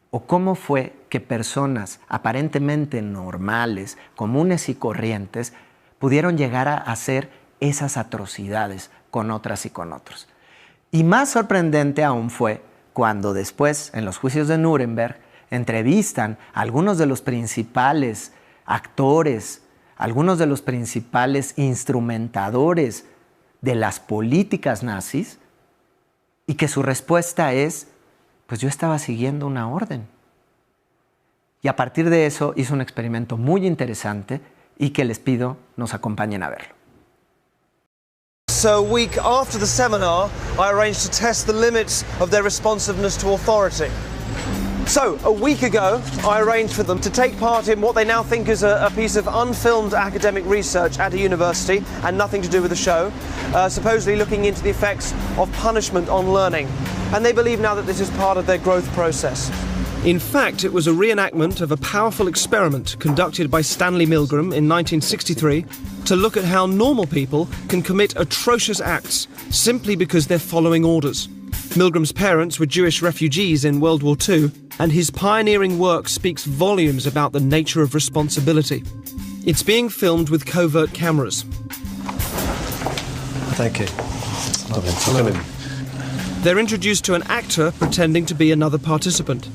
o cómo fue que personas aparentemente normales, comunes y corrientes, pudieron llegar a hacer esas atrocidades con otras y con otros. Y más sorprendente aún fue cuando después, en los juicios de Nuremberg, entrevistan a algunos de los principales actores, algunos de los principales instrumentadores de las políticas nazis, y que su respuesta es, pues yo estaba siguiendo una orden. Y a partir de eso hizo un experimento muy interesante y que les pido nos acompañen a verlo. So a week after the seminar, I arranged to test the limits of their responsiveness to authority. So, a week ago, I arranged for them to take part in what they now think is a piece of unfilmed academic research at a university and nothing to do with the show, supposedly looking into the effects of punishment on learning. And they believe now that this is part of their growth process. In fact, it was a reenactment of a powerful experiment conducted by Stanley Milgram in 1963 to look at how normal people can commit atrocious acts simply because they're following orders. Milgram's parents were Jewish refugees in World War II, and his pioneering work speaks volumes about the nature of responsibility. It's being filmed with covert cameras. Thank you. Come in. They're introduced to an actor pretending to be another participant.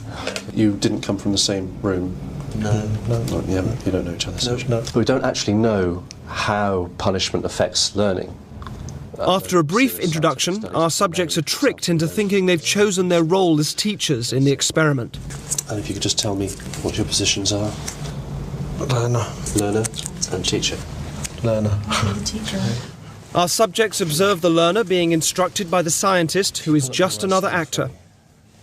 You didn't come from the same room? No. You don't know each other? No. We don't actually know how punishment affects learning. After a brief introduction, our subjects are tricked into thinking they've chosen their role as teachers in the experiment. And if you could just tell me what your positions are? Learner. Learner and teacher. Learner. Teacher. Our subjects observe the learner being instructed by the scientist, who is just another actor.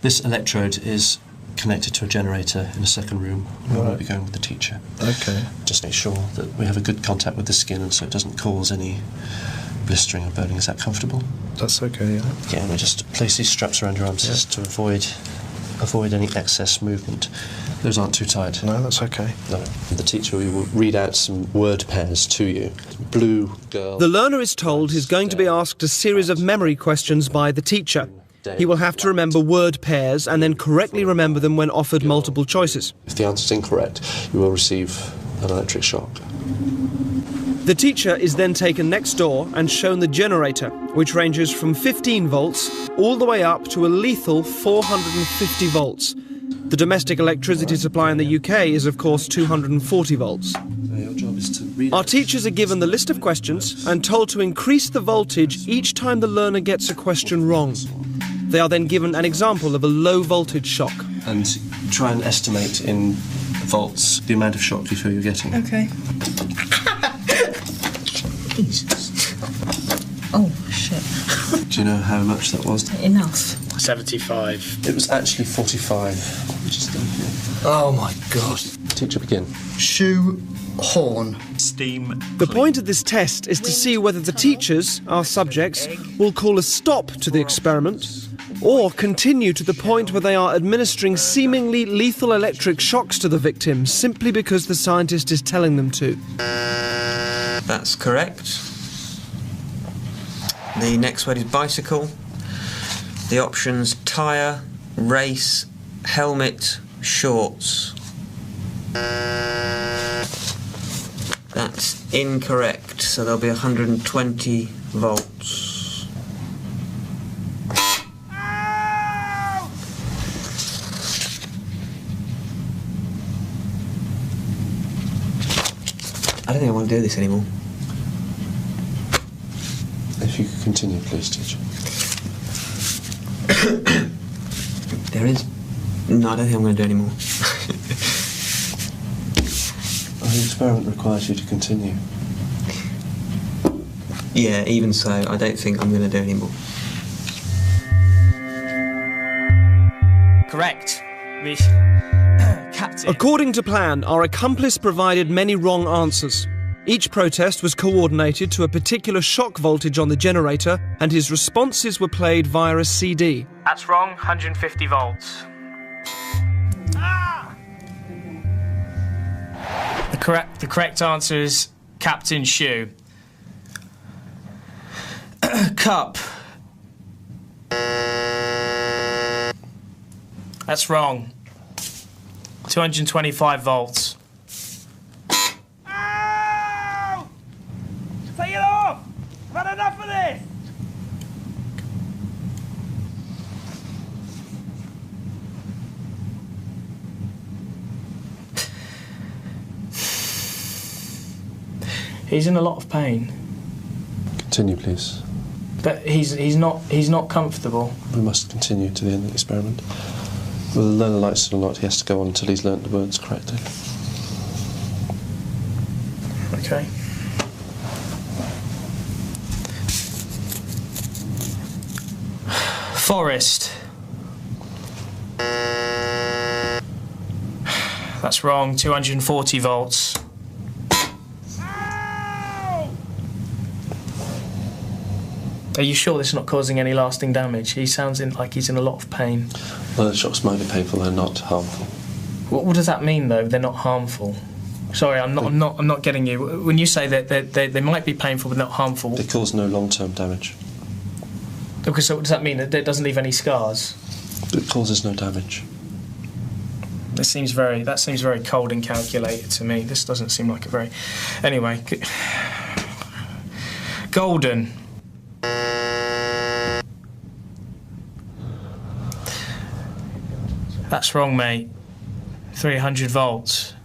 This electrode is connected to a generator in a second room. We will be going with the teacher. Okay. Just make sure that we have a good contact with the skin and so it doesn't cause any blistering or burning. Is that comfortable? That's okay, yeah. Yeah, we just place these straps around your arms just to avoid any excess movement. Those aren't too tight. No, that's okay. No. The teacher will read out some word pairs to you. Blue, girl. The learner is told he's going to be asked a series of memory questions by the teacher. He will have to remember word pairs and then correctly remember them when offered multiple choices. If the answer is incorrect, you will receive an electric shock. The teacher is then taken next door and shown the generator, which ranges from 15 volts all the way up to a lethal 450 volts. The domestic electricity supply in the UK is, of course, 240 volts. Your job is to read. Our teachers are given the list of questions and told to increase the voltage each time the learner gets a question wrong. They are then given an example of a low voltage shock. And try and estimate in volts the amount of shock you feel you're getting. Okay. Jesus. Oh, shit. Do you know how much that was? Enough. 75. It was actually 45. Which is done here. Oh my God. Teacher, begin. Shoe horn. Steam. The point of this test is to see whether the teachers, our subjects, will call a stop to the experiment or continue to the point where they are administering seemingly lethal electric shocks to the victim simply because the scientist is telling them to. That's correct. The next word is bicycle. The options: tyre, race, helmet, shorts. That's incorrect, so there'll be 120 volts. I don't think I want to do this anymore. If you could continue, please, teacher. There is... No, I don't think I'm going to do anymore. The experiment requires you to continue. Yeah, even so, I don't think I'm going to do anymore. Correct. Captain. According to plan, our accomplice provided many wrong answers. Each protest was coordinated to a particular shock voltage on the generator, and his responses were played via a CD. That's wrong, 150 volts. The correct answer is Captain Shoe. Cup. That's wrong. 225 volts. Take it off! I've had enough of this! He's in a lot of pain. Continue, please. But he's not comfortable. We must continue to the end of the experiment. Whether the learner likes it or not, he has to go on until he's learnt the words correctly. Okay. Forest. That's wrong. 240 volts. Are you sure this is not causing any lasting damage? He sounds like he's in a lot of pain. Well, the shocks might be painful, they're not harmful. What does that mean, though? They're not harmful. Sorry, I'm not getting you. When you say that they might be painful but not harmful, They cause no long-term damage. okay, so what does that mean? That it doesn't leave any scars? It causes no damage. That seems very cold and calculated to me. This doesn't seem like a very. Anyway, golden. That's wrong, mate. 300 volts.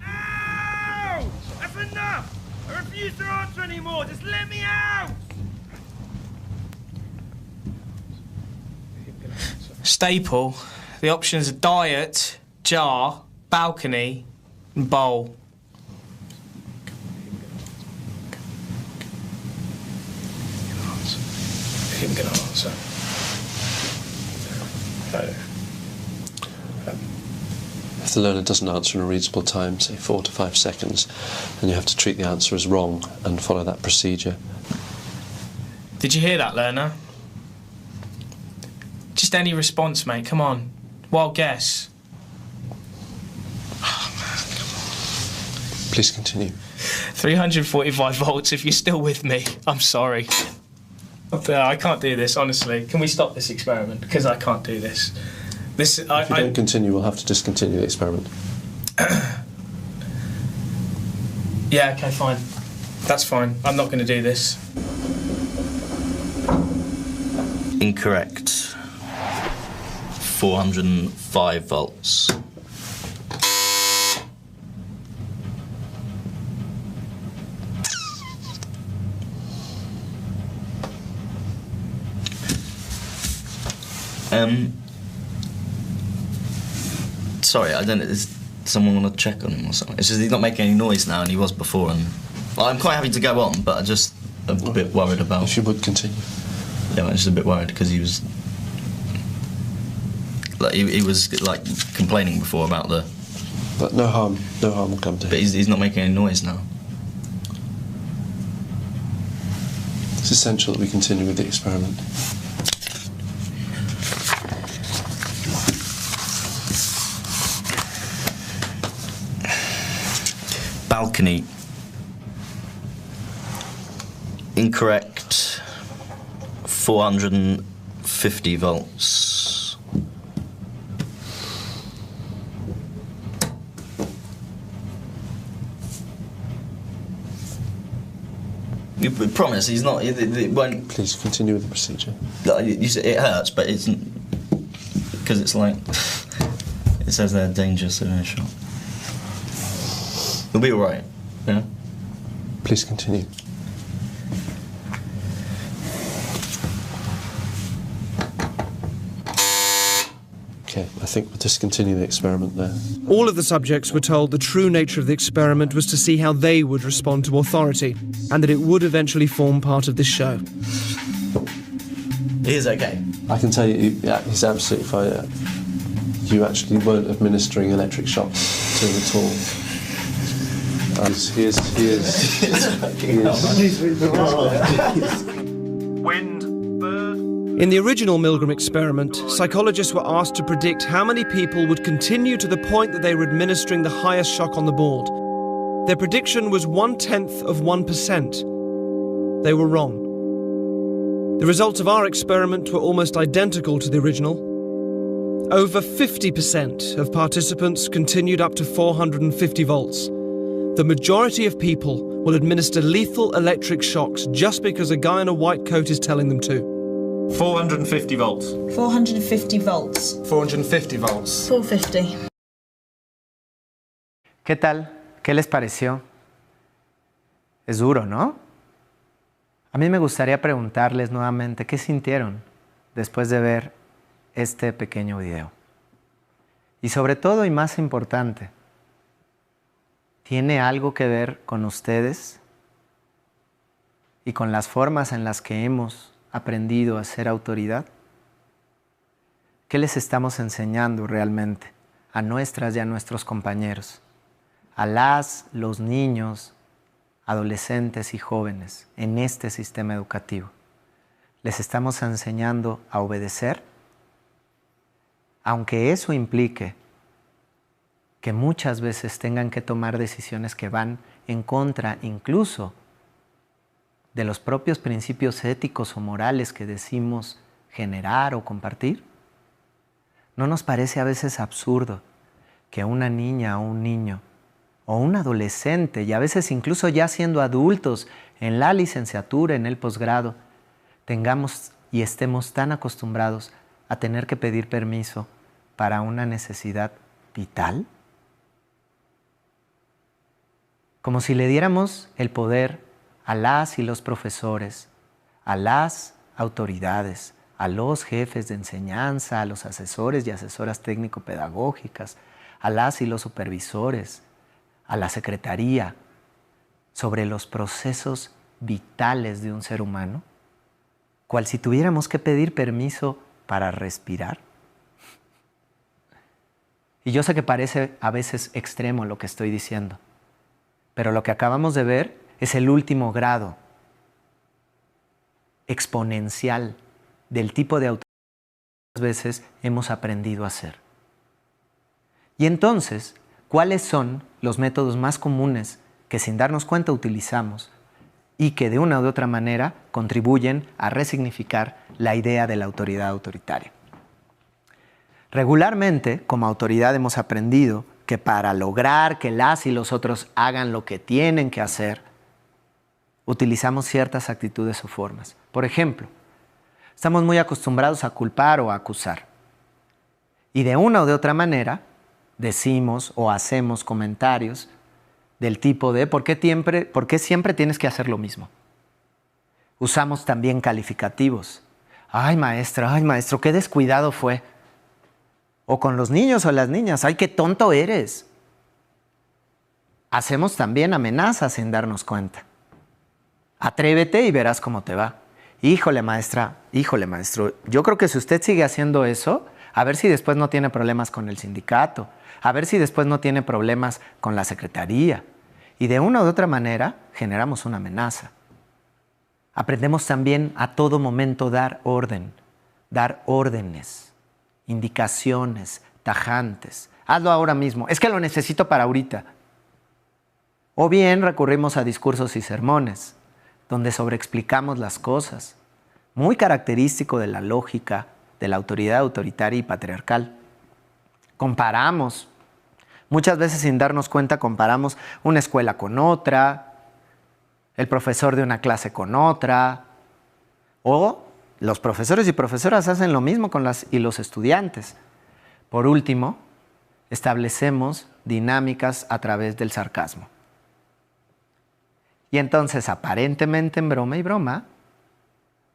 Ow! That's enough! I refuse to answer anymore. Just let me out! Staple. The options are diet, jar, balcony, and bowl. Him gonna answer. If the learner doesn't answer in a reasonable time, say 4 to 5 seconds, then you have to treat the answer as wrong and follow that procedure. Did you hear that, learner? Just any response, mate. Come on. Wild guess. Please continue. 345 volts. If you're still with me, I'm sorry. I can't do this, honestly. Can we stop this experiment? Because I can't do this. If you don't continue, we'll have to discontinue the experiment. Yeah, okay, fine. That's fine. I'm not going to do this. Incorrect. 405 volts. Sorry, I don't know. Does someone want to check on him or something? It's just he's not making any noise now, and he was before. And well, I'm quite happy to go on, but I'm just a bit worried about. If you would continue. Yeah, I'm just a bit worried because he was like he was like complaining before about the. But no harm will come to him. But he's not making any noise now. It's essential that we continue with the experiment. Balcony. Incorrect. 450 volts. You promise he's not. It won't. Please continue with the procedure. You say it hurts, but it's because it's like it says they're dangerous in a shot. You'll be all right. Yeah. Please continue. Okay, I think we'll discontinue the experiment there. All of the subjects were told the true nature of the experiment was to see how they would respond to authority, and that it would eventually form part of this show. He is okay. I can tell you, yeah, he's absolutely fine. You actually weren't administering electric shocks to him at all. He is. Wind, bird. In the original Milgram experiment, psychologists were asked to predict how many people would continue to the point that they were administering the highest shock on the board. Their prediction was 0.1%. They were wrong. The results of our experiment were almost identical to the original. Over 50% of participants continued up to 450 volts. The majority of people will administer lethal electric shocks just because a guy in a white coat is telling them to. 450 volts. 450 volts. 450 volts. 450. ¿Qué tal? ¿Qué les pareció? Es duro, ¿no? A mí me gustaría preguntarles nuevamente qué sintieron después de ver este pequeño video. Y sobre todo, y más importante, ¿tiene algo que ver con ustedes y con las formas en las que hemos aprendido a ser autoridad? ¿Qué les estamos enseñando realmente a nuestras y a nuestros compañeros, a los niños, adolescentes y jóvenes en este sistema educativo? ¿Les estamos enseñando a obedecer? Aunque eso implique que muchas veces tengan que tomar decisiones que van en contra incluso de los propios principios éticos o morales que decimos generar o compartir. ¿No nos parece a veces absurdo que una niña o un niño o un adolescente, y a veces incluso ya siendo adultos en la licenciatura, en el posgrado, tengamos y estemos tan acostumbrados a tener que pedir permiso para una necesidad vital? Como si le diéramos el poder a las y los profesores, a las autoridades, a los jefes de enseñanza, a los asesores y asesoras técnico-pedagógicas, a las y los supervisores, a la secretaría, sobre los procesos vitales de un ser humano, cual si tuviéramos que pedir permiso para respirar. Y yo sé que parece a veces extremo lo que estoy diciendo, pero lo que acabamos de ver es el último grado exponencial del tipo de autoridad que muchas veces hemos aprendido a hacer. Y entonces, ¿cuáles son los métodos más comunes que sin darnos cuenta utilizamos y que de una u otra manera contribuyen a resignificar la idea de la autoridad autoritaria? Regularmente, como autoridad hemos aprendido que para lograr que las y los otros hagan lo que tienen que hacer, utilizamos ciertas actitudes o formas. Por ejemplo, estamos muy acostumbrados a culpar o a acusar. Y de una o de otra manera, decimos o hacemos comentarios del tipo de ¿por qué siempre tienes que hacer lo mismo? Usamos también calificativos. Ay, maestro, qué descuidado fue. O con los niños o las niñas, ¡ay, qué tonto eres! Hacemos también amenazas sin darnos cuenta. Atrévete y verás cómo te va. Híjole, maestra, híjole, maestro, yo creo que si usted sigue haciendo eso, a ver si después no tiene problemas con el sindicato, a ver si después no tiene problemas con la secretaría. Y de una u otra manera generamos una amenaza. Aprendemos también a todo momento dar orden, dar órdenes, indicaciones tajantes. Hazlo ahora mismo, es que lo necesito para ahorita. O bien recurrimos a discursos y sermones, donde sobreexplicamos las cosas, muy característico de la lógica de la autoridad autoritaria y patriarcal. Comparamos, muchas veces sin darnos cuenta comparamos una escuela con otra, el profesor de una clase con otra, o los profesores y profesoras hacen lo mismo con las y los estudiantes. Por último, establecemos dinámicas a través del sarcasmo. Y entonces, aparentemente en broma y broma,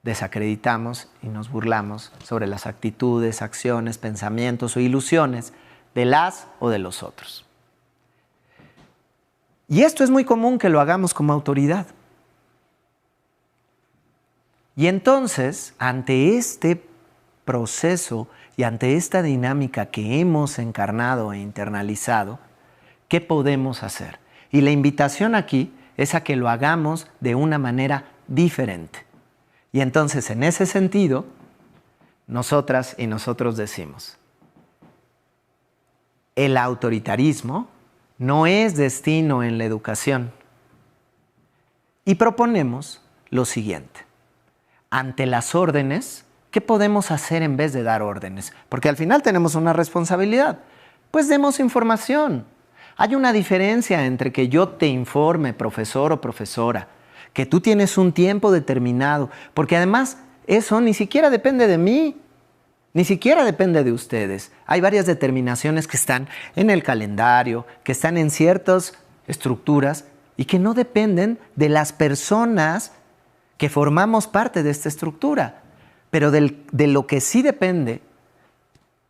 desacreditamos y nos burlamos sobre las actitudes, acciones, pensamientos o ilusiones de las o de los otros. Y esto es muy común que lo hagamos como autoridad. Y entonces, ante este proceso y ante esta dinámica que hemos encarnado e internalizado, ¿qué podemos hacer? Y la invitación aquí es a que lo hagamos de una manera diferente. Y entonces, en ese sentido, nosotras y nosotros decimos, el autoritarismo no es destino en la educación. Y proponemos lo siguiente. Ante las órdenes, ¿qué podemos hacer en vez de dar órdenes? Porque al final tenemos una responsabilidad. Pues demos información. Hay una diferencia entre que yo te informe, profesor o profesora, que tú tienes un tiempo determinado, porque además eso ni siquiera depende de mí, Ni siquiera depende de ustedes. Hay varias determinaciones que están en el calendario, que están en ciertas estructuras y que no dependen de las personas que formamos parte de esta estructura. Pero de lo que sí depende,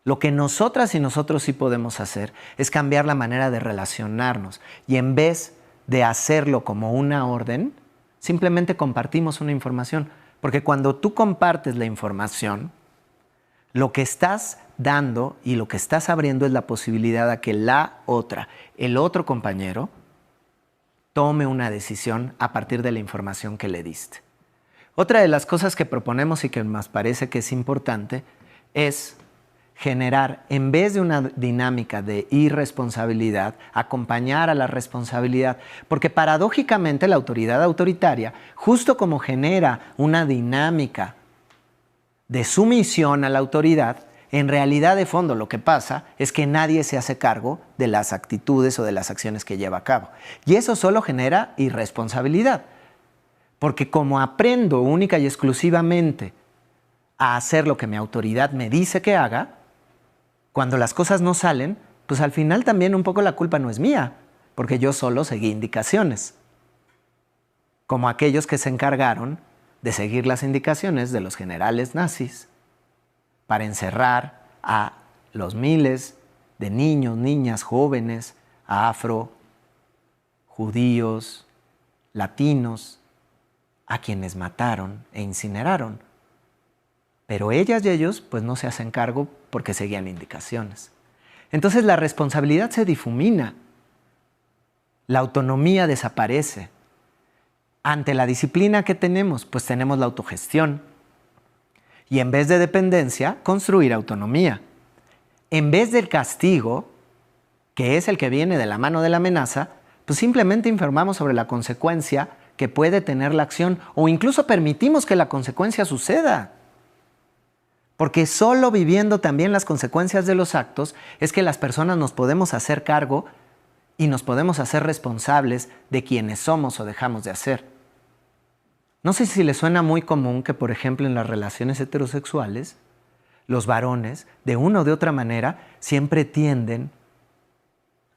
lo que nosotras y nosotros sí podemos hacer es cambiar la manera de relacionarnos. Y en vez de hacerlo como una orden, simplemente compartimos una información. Porque cuando tú compartes la información, lo que estás dando y lo que estás abriendo es la posibilidad de que el otro compañero, tome una decisión a partir de la información que le diste. Otra de las cosas que proponemos y que nos parece que es importante es generar, en vez de una dinámica de irresponsabilidad, acompañar a la responsabilidad. Porque paradójicamente la autoridad autoritaria, justo como genera una dinámica de sumisión a la autoridad, en realidad de fondo lo que pasa es que nadie se hace cargo de las actitudes o de las acciones que lleva a cabo. Y eso solo genera irresponsabilidad. Porque como aprendo única y exclusivamente a hacer lo que mi autoridad me dice que haga, cuando las cosas no salen, pues al final también un poco la culpa no es mía, porque yo solo seguí indicaciones. Como aquellos que se encargaron de seguir las indicaciones de los generales nazis para encerrar a los miles de niños, niñas, jóvenes, afro, judíos, latinos, a quienes mataron e incineraron. Pero ellas y ellos pues no se hacen cargo porque seguían indicaciones. Entonces la responsabilidad se difumina, la autonomía desaparece. Ante la disciplina que tenemos, pues tenemos la autogestión. Y en vez de dependencia, construir autonomía. En vez del castigo, que es el que viene de la mano de la amenaza, pues simplemente informamos sobre la consecuencia que puede tener la acción o incluso permitimos que la consecuencia suceda. Porque solo viviendo también las consecuencias de los actos es que las personas nos podemos hacer cargo y nos podemos hacer responsables de quienes somos o dejamos de hacer. No sé si les suena muy común que, por ejemplo, en las relaciones heterosexuales, los varones, de una o de otra manera, siempre tienden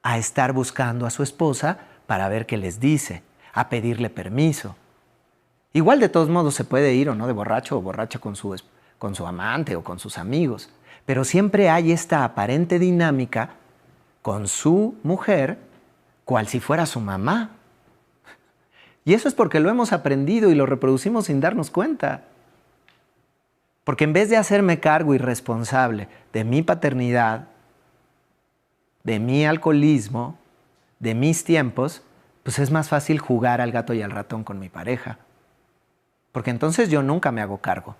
a estar buscando a su esposa para ver qué les dice, a pedirle permiso. Igual de todos modos se puede ir o no de borracho o borracha con su amante o con sus amigos, pero siempre hay esta aparente dinámica con su mujer, cual si fuera su mamá. Y eso es porque lo hemos aprendido y lo reproducimos sin darnos cuenta. Porque en vez de hacerme cargo y responsable de mi paternidad, de mi alcoholismo, de mis tiempos, pues es más fácil jugar al gato y al ratón con mi pareja. Porque entonces yo nunca me hago cargo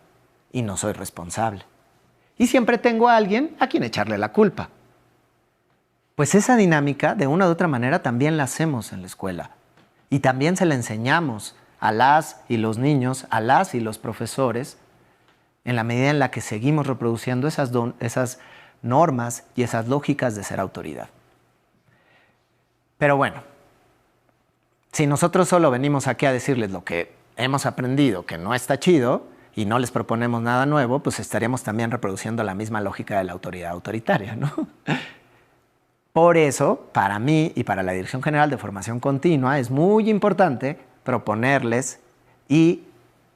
y no soy responsable. Y siempre tengo a alguien a quien echarle la culpa. Pues esa dinámica, de una u otra manera, también la hacemos en la escuela. Y también se la enseñamos a las y los niños, a las y los profesores, en la medida en la que seguimos reproduciendo esas normas y esas lógicas de ser autoridad. Pero bueno, si nosotros solo venimos aquí a decirles lo que hemos aprendido, que no está chido, y no les proponemos nada nuevo, pues estaríamos también reproduciendo la misma lógica de la autoridad autoritaria, ¿no? Por eso, para mí y para la Dirección General de Formación Continua, es muy importante proponerles y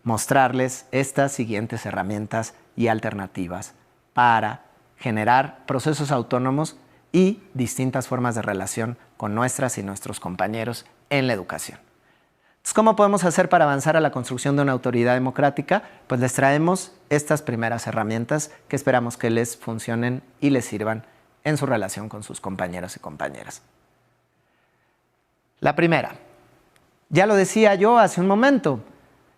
mostrarles estas siguientes herramientas y alternativas para generar procesos autónomos y distintas formas de relación con nuestras y nuestros compañeros en la educación. Entonces, ¿cómo podemos hacer para avanzar a la construcción de una autoridad democrática? Pues les traemos estas primeras herramientas que esperamos que les funcionen y les sirvan en su relación con sus compañeros y compañeras. La primera, ya lo decía yo hace un momento,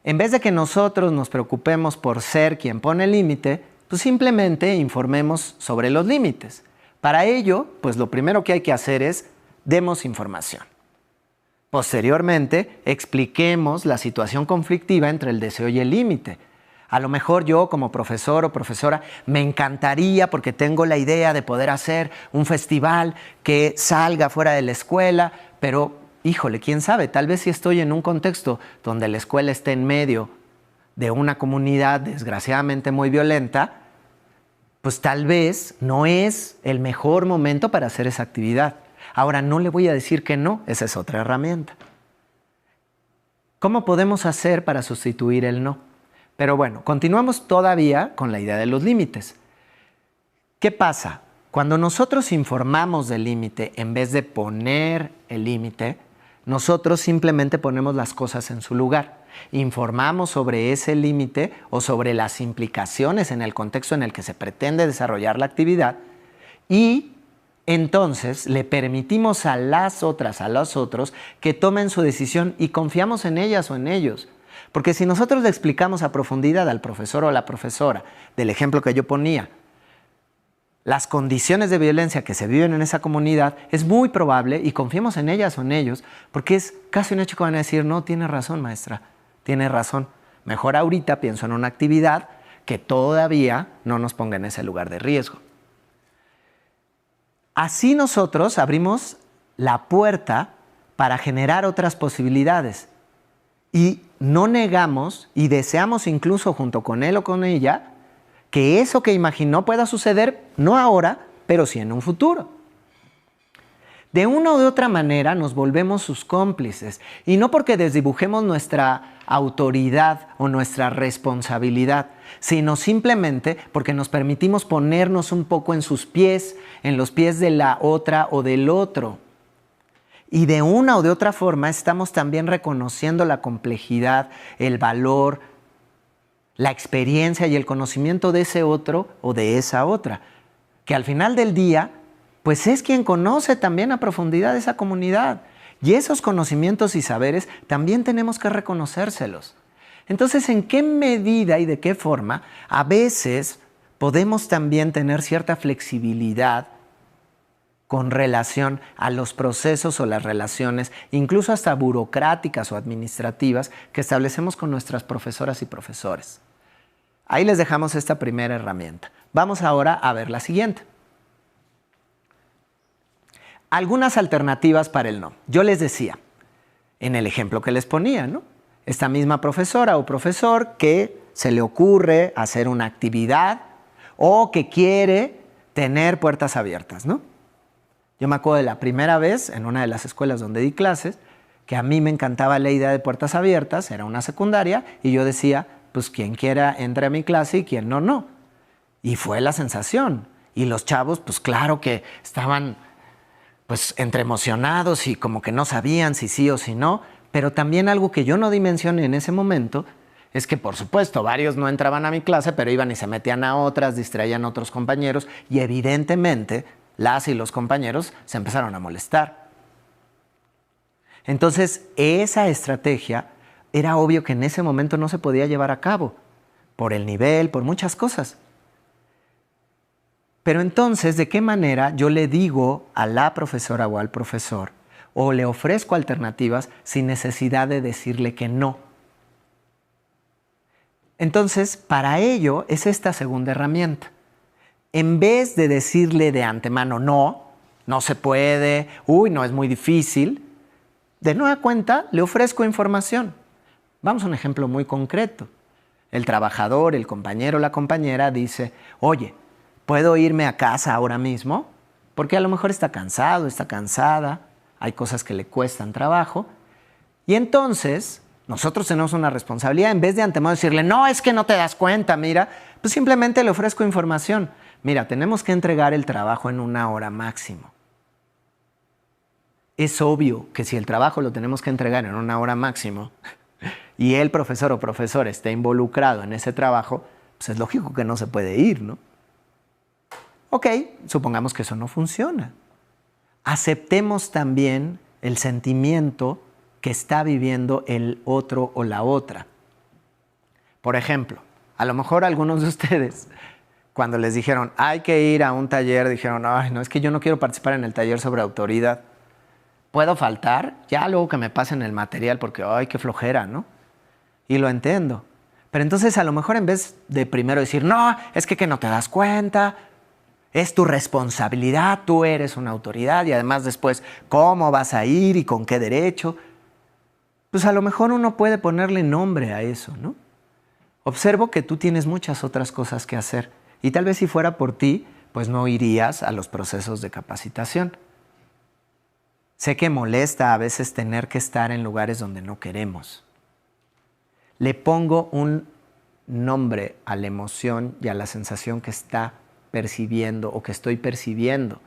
en vez de que nosotros nos preocupemos por ser quien pone el límite, pues simplemente informemos sobre los límites. Para ello, pues lo primero que hay que hacer es demos información. Posteriormente, expliquemos la situación conflictiva entre el deseo y el límite. A lo mejor yo como profesor o profesora me encantaría, porque tengo la idea de poder hacer un festival que salga fuera de la escuela, pero híjole, quién sabe, tal vez si estoy en un contexto donde la escuela esté en medio de una comunidad desgraciadamente muy violenta, pues tal vez no es el mejor momento para hacer esa actividad. Ahora, no le voy a decir que no, esa es otra herramienta. ¿Cómo podemos hacer para sustituir el no? Pero bueno, continuamos todavía con la idea de los límites. ¿Qué pasa? Cuando nosotros informamos del límite, en vez de poner el límite, nosotros simplemente ponemos las cosas en su lugar. Informamos sobre ese límite o sobre las implicaciones en el contexto en el que se pretende desarrollar la actividad y entonces le permitimos a las otras, a los otros, que tomen su decisión y confiamos en ellas o en ellos. Porque si nosotros le explicamos a profundidad al profesor o a la profesora, del ejemplo que yo ponía, las condiciones de violencia que se viven en esa comunidad, es muy probable, y confiemos en ellas o en ellos, porque es casi un hecho que van a decir, no, tiene razón, maestra, tiene razón. Mejor ahorita pienso en una actividad que todavía no nos ponga en ese lugar de riesgo. Así nosotros abrimos la puerta para generar otras posibilidades y no negamos y deseamos incluso junto con él o con ella que eso que imaginó pueda suceder no ahora, pero sí en un futuro. De una o de otra manera nos volvemos sus cómplices y no porque desdibujemos nuestra autoridad o nuestra responsabilidad, sino simplemente porque nos permitimos ponernos un poco en sus pies, en los pies de la otra o del otro. Y de una o de otra forma estamos también reconociendo la complejidad, el valor, la experiencia y el conocimiento de ese otro o de esa otra, que al final del día, pues es quien conoce también a profundidad esa comunidad. Y esos conocimientos y saberes también tenemos que reconocérselos. Entonces, ¿en qué medida y de qué forma a veces podemos también tener cierta flexibilidad con relación a los procesos o las relaciones, incluso hasta burocráticas o administrativas, que establecemos con nuestras profesoras y profesores? Ahí les dejamos esta primera herramienta. Vamos ahora a ver la siguiente. Algunas alternativas para el no. Yo les decía, en el ejemplo que les ponía, ¿no? Esta misma profesora o profesor que se le ocurre hacer una actividad o que quiere tener puertas abiertas, ¿no? Yo me acuerdo de la primera vez en una de las escuelas donde di clases, que a mí me encantaba la idea de puertas abiertas, era una secundaria, y yo decía, pues quien quiera entre a mi clase y quien no, no. Y fue la sensación. Y los chavos, pues claro que estaban pues entre emocionados y como que no sabían si sí o si no, pero también algo que yo no dimensioné en ese momento es que, por supuesto, varios no entraban a mi clase, pero iban y se metían a otras, distraían a otros compañeros y evidentemente las y los compañeros se empezaron a molestar. Entonces, esa estrategia era obvio que en ese momento no se podía llevar a cabo, por el nivel, por muchas cosas. Pero entonces, ¿de qué manera yo le digo a la profesora o al profesor o le ofrezco alternativas sin necesidad de decirle que no? Entonces, para ello es esta segunda herramienta. En vez de decirle de antemano no, no se puede, uy, no, es muy difícil, de nueva cuenta le ofrezco información. Vamos a un ejemplo muy concreto. El trabajador, el compañero o la compañera dice, oye, ¿puedo irme a casa ahora mismo? Porque a lo mejor está cansado, está cansada, hay cosas que le cuestan trabajo. Y entonces, nosotros tenemos una responsabilidad, en vez de antemano decirle, no, es que no te das cuenta, mira, pues simplemente le ofrezco información. Mira, tenemos que entregar el trabajo en 1 hora máximo. Es obvio que si el trabajo lo tenemos que entregar en 1 hora máximo y el profesor o profesor está involucrado en ese trabajo, pues es lógico que no se puede ir, ¿no? Ok, supongamos que eso no funciona. Aceptemos también el sentimiento que está viviendo el otro o la otra. Por ejemplo, a lo mejor algunos de ustedes, cuando les dijeron hay que ir a un taller, dijeron, ay, no, es que yo no quiero participar en el taller sobre autoridad. ¿Puedo faltar? Ya luego que me pasen el material porque, ay, qué flojera, ¿no? Y lo entiendo. Pero entonces a lo mejor en vez de primero decir, no, es que no te das cuenta, es tu responsabilidad, tú eres una autoridad y además después, ¿cómo vas a ir y con qué derecho? Pues a lo mejor uno puede ponerle nombre a eso, ¿no? Observo que tú tienes muchas otras cosas que hacer Y tal vez si fuera por ti, pues no irías a los procesos de capacitación. Sé que molesta a veces tener que estar en lugares donde no queremos. Le pongo un nombre a la emoción y a la sensación que está percibiendo o que estoy percibiendo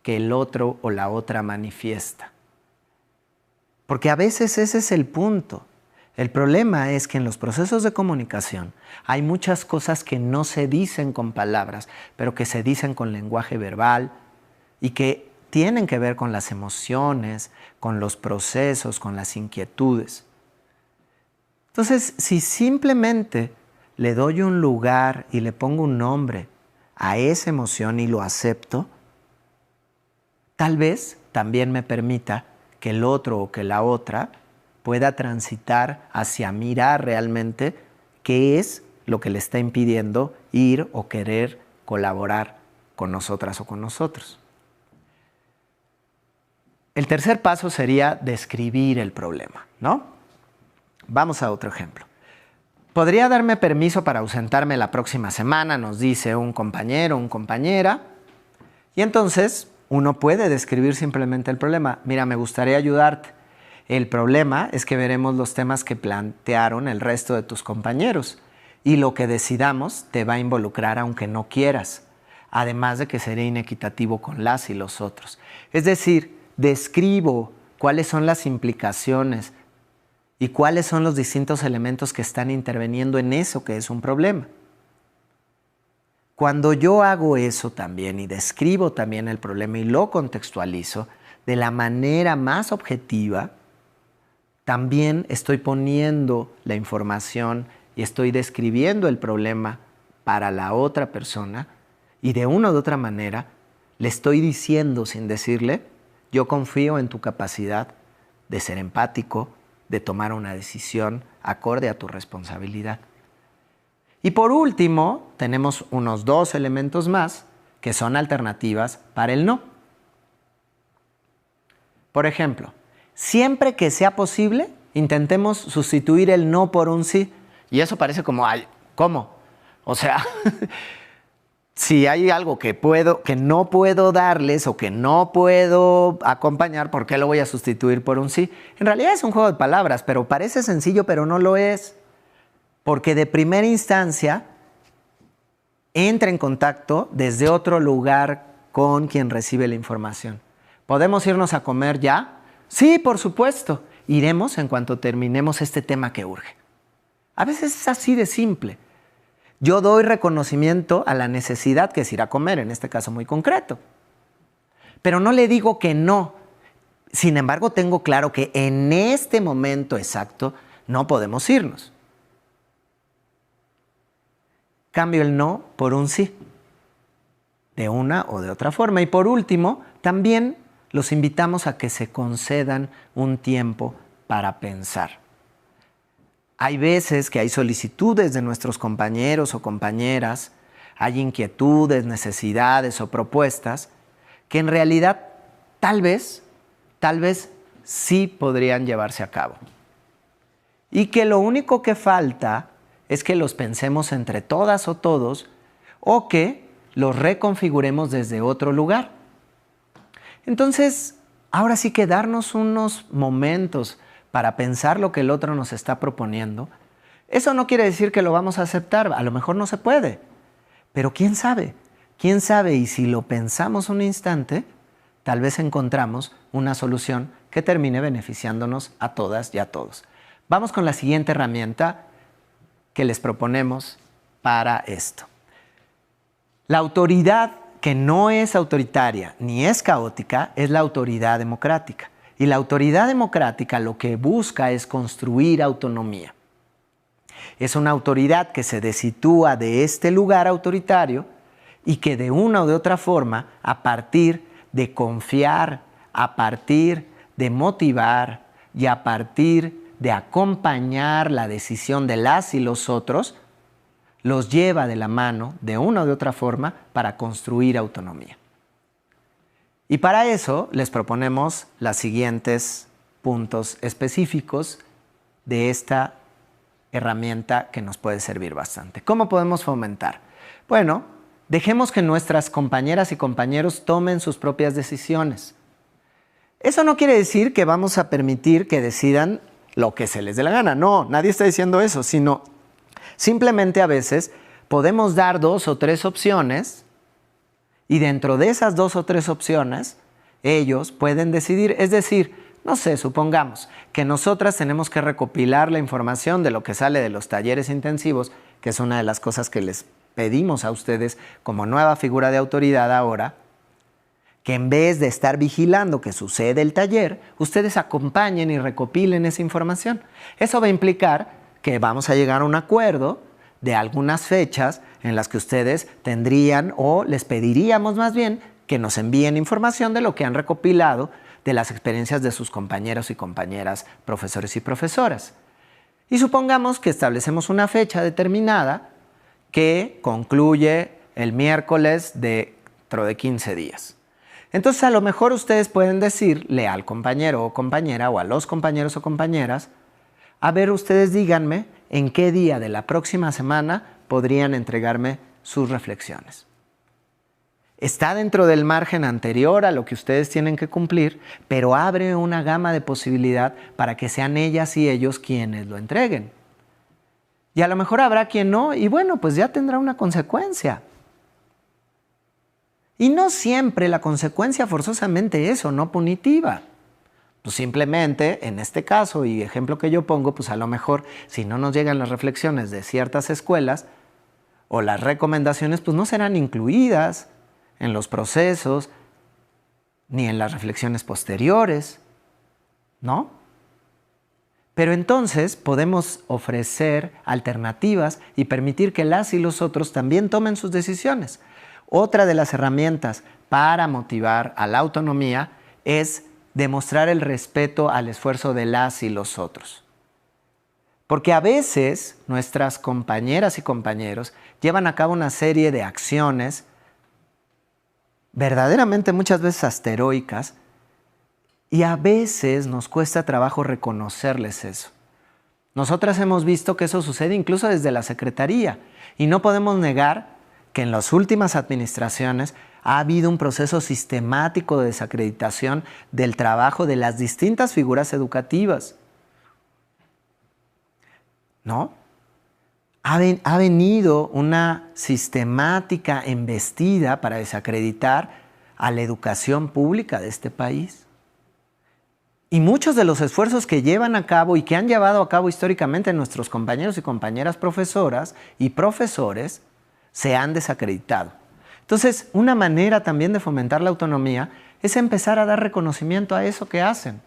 que el otro o la otra manifiesta. Porque a veces ese es el punto. El problema es que en los procesos de comunicación hay muchas cosas que no se dicen con palabras, pero que se dicen con lenguaje verbal y que tienen que ver con las emociones, con los procesos, con las inquietudes. Entonces, si simplemente le doy un lugar y le pongo un nombre a esa emoción y lo acepto, tal vez también me permita que el otro o que la otra pueda transitar hacia mirar realmente qué es lo que le está impidiendo ir o querer colaborar con nosotras o con nosotros. El tercer paso sería describir el problema, ¿no? Vamos a otro ejemplo. ¿Podría darme permiso para ausentarme la próxima semana?, nos dice un compañero o una compañera. Y entonces uno puede describir simplemente el problema. Mira, me gustaría ayudarte. El problema es que veremos los temas que plantearon el resto de tus compañeros. Y lo que decidamos te va a involucrar aunque no quieras. Además de que sería inequitativo con las y los otros. Es decir, describo cuáles son las implicaciones y cuáles son los distintos elementos que están interviniendo en eso que es un problema. Cuando yo hago eso también y describo también el problema y lo contextualizo de la manera más objetiva, también estoy poniendo la información y estoy describiendo el problema para la otra persona y de una u otra manera le estoy diciendo sin decirle: yo confío en tu capacidad de ser empático, de tomar una decisión acorde a tu responsabilidad. Y por último, tenemos unos 2 elementos más que son alternativas para el no. Por ejemplo, siempre que sea posible, intentemos sustituir el no por un sí. Y eso parece como, ay, ¿cómo? O sea, si hay algo que no puedo darles o que no puedo acompañar, ¿por qué lo voy a sustituir por un sí? En realidad es un juego de palabras, pero parece sencillo, pero no lo es. Porque de primera instancia entra en contacto desde otro lugar con quien recibe la información. ¿Podemos irnos a comer ya? Sí, por supuesto. Iremos en cuanto terminemos este tema que urge. A veces es así de simple. Yo doy reconocimiento a la necesidad que es ir a comer, en este caso muy concreto. Pero no le digo que no. Sin embargo, tengo claro que en este momento exacto no podemos irnos. Cambio el no por un sí, de una o de otra forma. Y por último, también los invitamos a que se concedan un tiempo para pensar. Hay veces que hay solicitudes de nuestros compañeros o compañeras, hay inquietudes, necesidades o propuestas que en realidad tal vez sí podrían llevarse a cabo. Y que lo único que falta es que los pensemos entre todas o todos o que los reconfiguremos desde otro lugar. Entonces, ahora sí que darnos unos momentos para pensar lo que el otro nos está proponiendo, eso no quiere decir que lo vamos a aceptar, a lo mejor no se puede, pero quién sabe, y si lo pensamos un instante, tal vez encontramos una solución que termine beneficiándonos a todas y a todos. Vamos con la siguiente herramienta que les proponemos para esto. La autoridad que no es autoritaria ni es caótica es la autoridad democrática. Y la autoridad democrática lo que busca es construir autonomía. Es una autoridad que se desitúa de este lugar autoritario y que de una o de otra forma, a partir de confiar, a partir de motivar y a partir de acompañar la decisión de las y los otros, los lleva de la mano de una o de otra forma para construir autonomía. Y para eso les proponemos los siguientes puntos específicos de esta herramienta que nos puede servir bastante. ¿Cómo podemos fomentar? Bueno, Dejemos que nuestras compañeras y compañeros tomen sus propias decisiones. Eso no quiere decir que vamos a permitir que decidan lo que se les dé la gana. No, nadie está diciendo eso, sino simplemente a veces podemos dar 2 o 3 opciones y dentro de esas 2 o 3 opciones ellos pueden decidir. Es decir, no sé, supongamos que nosotras tenemos que recopilar la información de lo que sale de los talleres intensivos, que es una de las cosas que les pedimos a ustedes como nueva figura de autoridad ahora, que en vez de estar vigilando que sucede el taller, ustedes acompañen y recopilen esa información. Eso va a implicar que vamos a llegar a un acuerdo de algunas fechas en las que ustedes tendrían, o les pediríamos más bien, que nos envíen información de lo que han recopilado de las experiencias de sus compañeros y compañeras, profesores y profesoras. Y supongamos que establecemos una fecha determinada que concluye el miércoles dentro de 15 días. Entonces, a lo mejor ustedes pueden decirle al compañero o compañera o a los compañeros o compañeras, a ver, ustedes díganme en qué día de la próxima semana podrían entregarme sus reflexiones. Está dentro del margen anterior a lo que ustedes tienen que cumplir, pero abre una gama de posibilidad para que sean ellas y ellos quienes lo entreguen. Y a lo mejor habrá quien no, y bueno, pues ya tendrá una consecuencia. Y no siempre la consecuencia forzosamente es o no punitiva. Pues simplemente, en este caso y ejemplo que yo pongo, pues a lo mejor si no nos llegan las reflexiones de ciertas escuelas o las recomendaciones, pues no serán incluidas en los procesos ni en las reflexiones posteriores, ¿no? Pero entonces podemos ofrecer alternativas y permitir que las y los otros también tomen sus decisiones. Otra de las herramientas para motivar a la autonomía es demostrar el respeto al esfuerzo de las y los otros. Porque a veces nuestras compañeras y compañeros llevan a cabo una serie de acciones verdaderamente muchas veces hasta heroicas, y a veces nos cuesta trabajo reconocerles eso. Nosotras hemos visto que eso sucede incluso desde la Secretaría, y no podemos negar que en las últimas administraciones ha habido un proceso sistemático de desacreditación del trabajo de las distintas figuras educativas, ¿no? Ha venido una sistemática embestida para desacreditar a la educación pública de este país. Y muchos de los esfuerzos que llevan a cabo y que han llevado a cabo históricamente nuestros compañeros y compañeras profesoras y profesores se han desacreditado. Entonces, una manera también de fomentar la autonomía es empezar a dar reconocimiento a eso que hacen.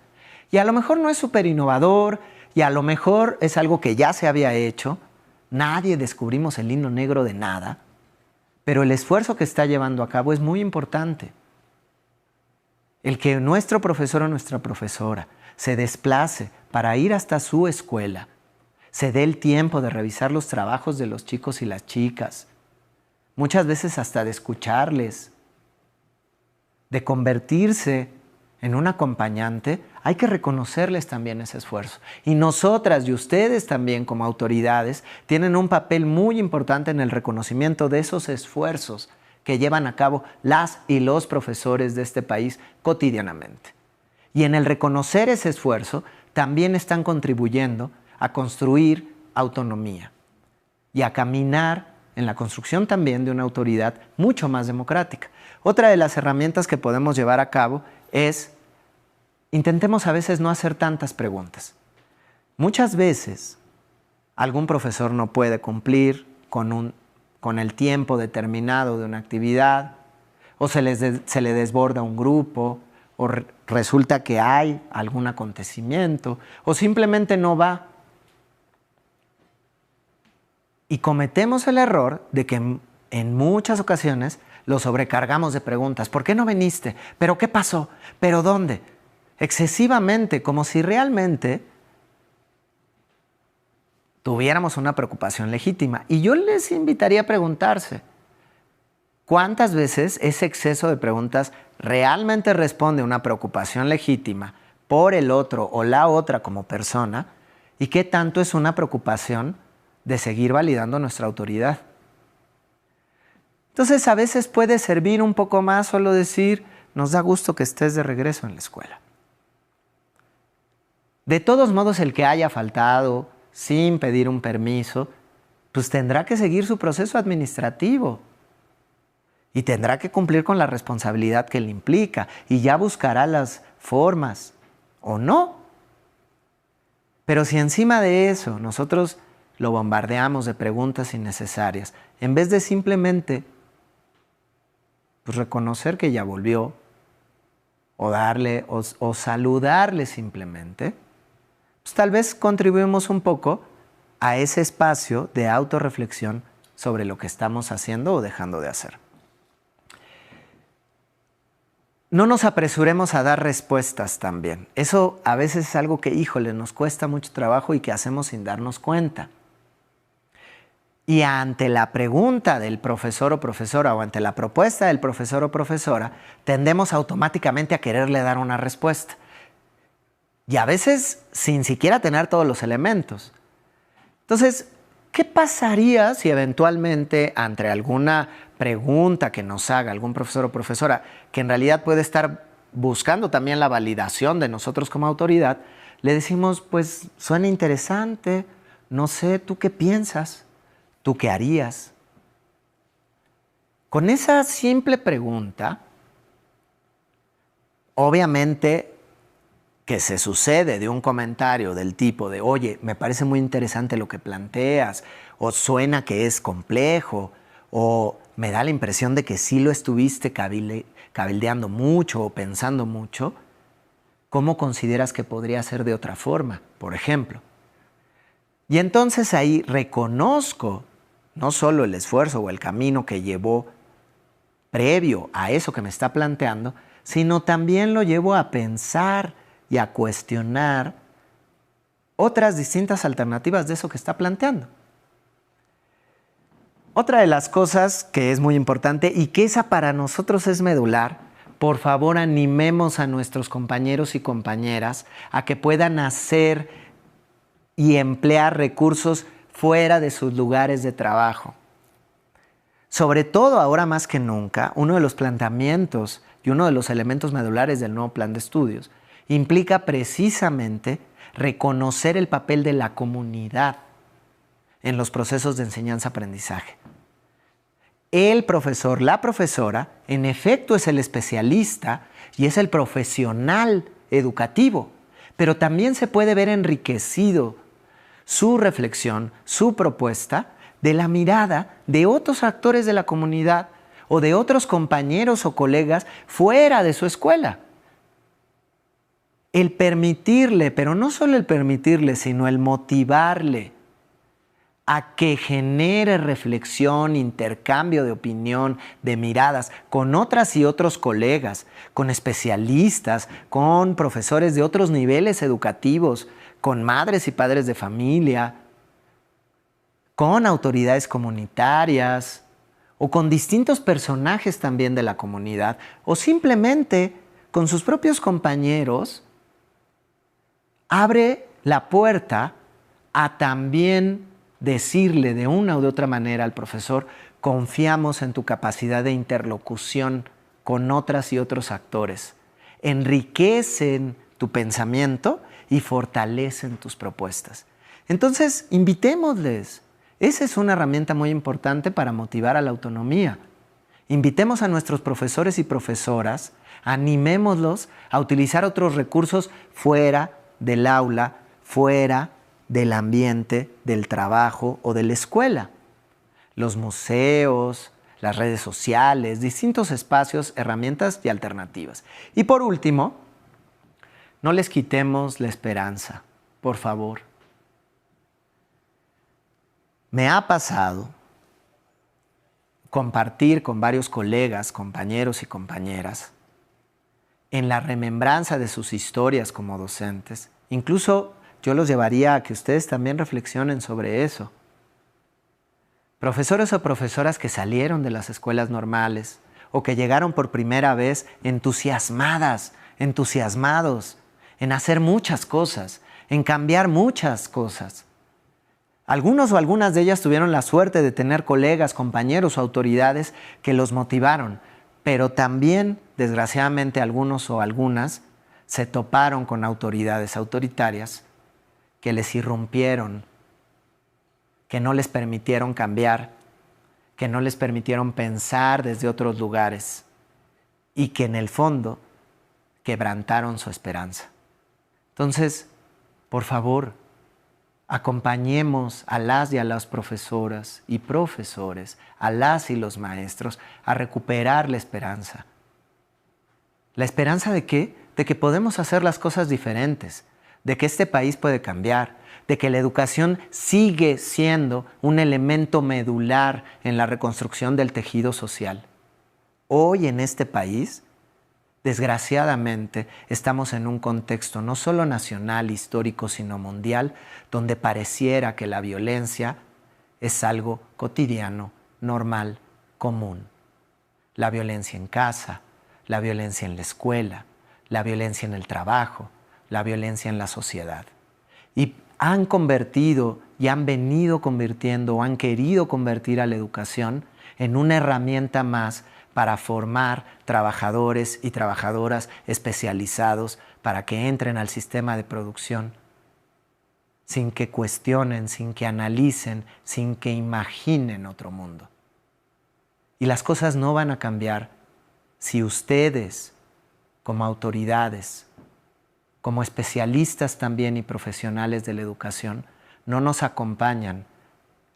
Y a lo mejor no es súper innovador, y a lo mejor es algo que ya se había hecho. Nadie descubrimos el hilo negro de nada, pero el esfuerzo que está llevando a cabo es muy importante. El que nuestro profesor o nuestra profesora se desplace para ir hasta su escuela, se dé el tiempo de revisar los trabajos de los chicos y las chicas, muchas veces hasta de escucharles, de convertirse en un acompañante, hay que reconocerles también ese esfuerzo. Y nosotras y ustedes también como autoridades tienen un papel muy importante en el reconocimiento de esos esfuerzos que llevan a cabo las y los profesores de este país cotidianamente. Y en el reconocer ese esfuerzo también están contribuyendo a construir autonomía y a caminar en la construcción también de una autoridad mucho más democrática. Otra de las herramientas que podemos llevar a cabo es, intentemos a veces no hacer tantas preguntas. Muchas veces algún profesor no puede cumplir con el tiempo determinado de una actividad, o se le desborda un grupo, o resulta que hay algún acontecimiento, o simplemente no va. Y cometemos el error de que en muchas ocasiones lo sobrecargamos de preguntas. ¿Por qué no viniste? ¿Pero qué pasó? ¿Pero dónde? Excesivamente, como si realmente tuviéramos una preocupación legítima. Y yo les invitaría a preguntarse, ¿cuántas veces ese exceso de preguntas realmente responde a una preocupación legítima por el otro o la otra como persona? ¿Y qué tanto es una preocupación de seguir validando nuestra autoridad? Entonces a veces puede servir un poco más solo decir, nos da gusto que estés de regreso en la escuela. De todos modos, el que haya faltado sin pedir un permiso, pues tendrá que seguir su proceso administrativo y tendrá que cumplir con la responsabilidad que le implica y ya buscará las formas o no. Pero si encima de eso nosotros lo bombardeamos de preguntas innecesarias, en vez de simplemente pues, reconocer que ya volvió o darle o saludarle simplemente, pues tal vez contribuimos un poco a ese espacio de autorreflexión sobre lo que estamos haciendo o dejando de hacer. No nos apresuremos a dar respuestas también. Eso a veces es algo que, híjole, nos cuesta mucho trabajo y que hacemos sin darnos cuenta. Y ante la pregunta del profesor o profesora o ante la propuesta del profesor o profesora, tendemos automáticamente a quererle dar una respuesta. Y a veces sin siquiera tener todos los elementos. Entonces, ¿qué pasaría si eventualmente ante alguna pregunta que nos haga algún profesor o profesora, que en realidad puede estar buscando también la validación de nosotros como autoridad, le decimos, pues suena interesante, no sé, ¿tú qué piensas? ¿Tú qué harías? Con esa simple pregunta, obviamente que se sucede de un comentario del tipo de, oye, me parece muy interesante lo que planteas, o suena que es complejo, o me da la impresión de que sí lo estuviste cabildeando mucho o pensando mucho, ¿cómo consideras que podría ser de otra forma, por ejemplo? Y entonces ahí reconozco no solo el esfuerzo o el camino que llevó previo a eso que me está planteando, sino también lo llevo a pensar y a cuestionar otras distintas alternativas de eso que está planteando. Otra de las cosas que es muy importante y que esa para nosotros es medular, por favor animemos a nuestros compañeros y compañeras a que puedan hacer y emplear recursos fuera de sus lugares de trabajo. Sobre todo ahora más que nunca, uno de los planteamientos y uno de los elementos medulares del nuevo plan de estudios implica precisamente reconocer el papel de la comunidad en los procesos de enseñanza-aprendizaje. El profesor, la profesora, en efecto es el especialista y es el profesional educativo, pero también se puede ver enriquecido su reflexión, su propuesta, de la mirada de otros actores de la comunidad o de otros compañeros o colegas fuera de su escuela. El permitirle, pero no solo el permitirle, sino el motivarle a que genere reflexión, intercambio de opinión, de miradas con otras y otros colegas, con especialistas, con profesores de otros niveles educativos, con madres y padres de familia, con autoridades comunitarias o con distintos personajes también de la comunidad o simplemente con sus propios compañeros, abre la puerta a también decirle de una u de otra manera al profesor, confiamos en tu capacidad de interlocución con otras y otros actores, enriquecen tu pensamiento y fortalecen tus propuestas. Entonces, invitémosles. Esa es una herramienta muy importante para motivar a la autonomía. Invitemos a nuestros profesores y profesoras, animémoslos a utilizar otros recursos fuera del aula, fuera del ambiente, del trabajo o de la escuela. Los museos, las redes sociales, distintos espacios, herramientas y alternativas. Y por último, no les quitemos la esperanza, por favor. Me ha pasado compartir con varios colegas, compañeros y compañeras en la remembranza de sus historias como docentes. Incluso yo los llevaría a que ustedes también reflexionen sobre eso. Profesores o profesoras que salieron de las escuelas normales o que llegaron por primera vez entusiasmadas, entusiasmados en hacer muchas cosas, en cambiar muchas cosas. Algunos o algunas de ellas tuvieron la suerte de tener colegas, compañeros o autoridades que los motivaron, pero también, desgraciadamente, algunos o algunas se toparon con autoridades autoritarias que les irrumpieron, que no les permitieron cambiar, que no les permitieron pensar desde otros lugares y que en el fondo quebrantaron su esperanza. Entonces, por favor, acompañemos a las y a las profesoras y profesores, a las y los maestros, a recuperar la esperanza. ¿La esperanza de qué? De que podemos hacer las cosas diferentes, de que este país puede cambiar, de que la educación sigue siendo un elemento medular en la reconstrucción del tejido social. Hoy en este país, desgraciadamente, estamos en un contexto no solo nacional, histórico, sino mundial, donde pareciera que la violencia es algo cotidiano, normal, común. La violencia en casa, la violencia en la escuela, la violencia en el trabajo, la violencia en la sociedad. Y han convertido y han venido convirtiendo o han querido convertir a la educación en una herramienta más para formar trabajadores y trabajadoras especializados para que entren al sistema de producción sin que cuestionen, sin que analicen, sin que imaginen otro mundo. Y las cosas no van a cambiar si ustedes, como autoridades, como especialistas también y profesionales de la educación, no nos acompañan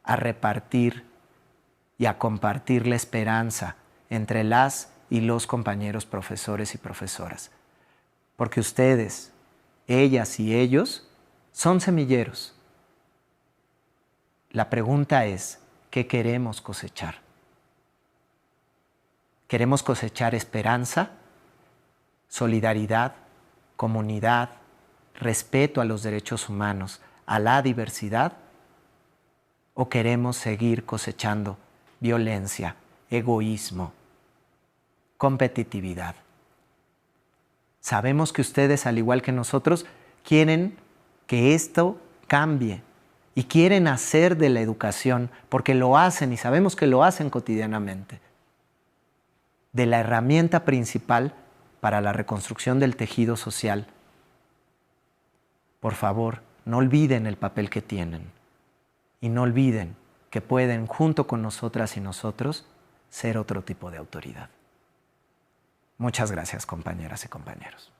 a repartir y a compartir la esperanza entre las y los compañeros profesores y profesoras. Porque ustedes, ellas y ellos, son semilleros. La pregunta es, ¿qué queremos cosechar? ¿Queremos cosechar esperanza, solidaridad, comunidad, respeto a los derechos humanos, a la diversidad? ¿O queremos seguir cosechando violencia, egoísmo, competitividad? Sabemos que ustedes, al igual que nosotros, quieren que esto cambie y quieren hacer de la educación, porque lo hacen y sabemos que lo hacen cotidianamente, de la herramienta principal para la reconstrucción del tejido social. Por favor, no olviden el papel que tienen y no olviden que pueden, junto con nosotras y nosotros, ser otro tipo de autoridad. Muchas gracias, compañeras y compañeros.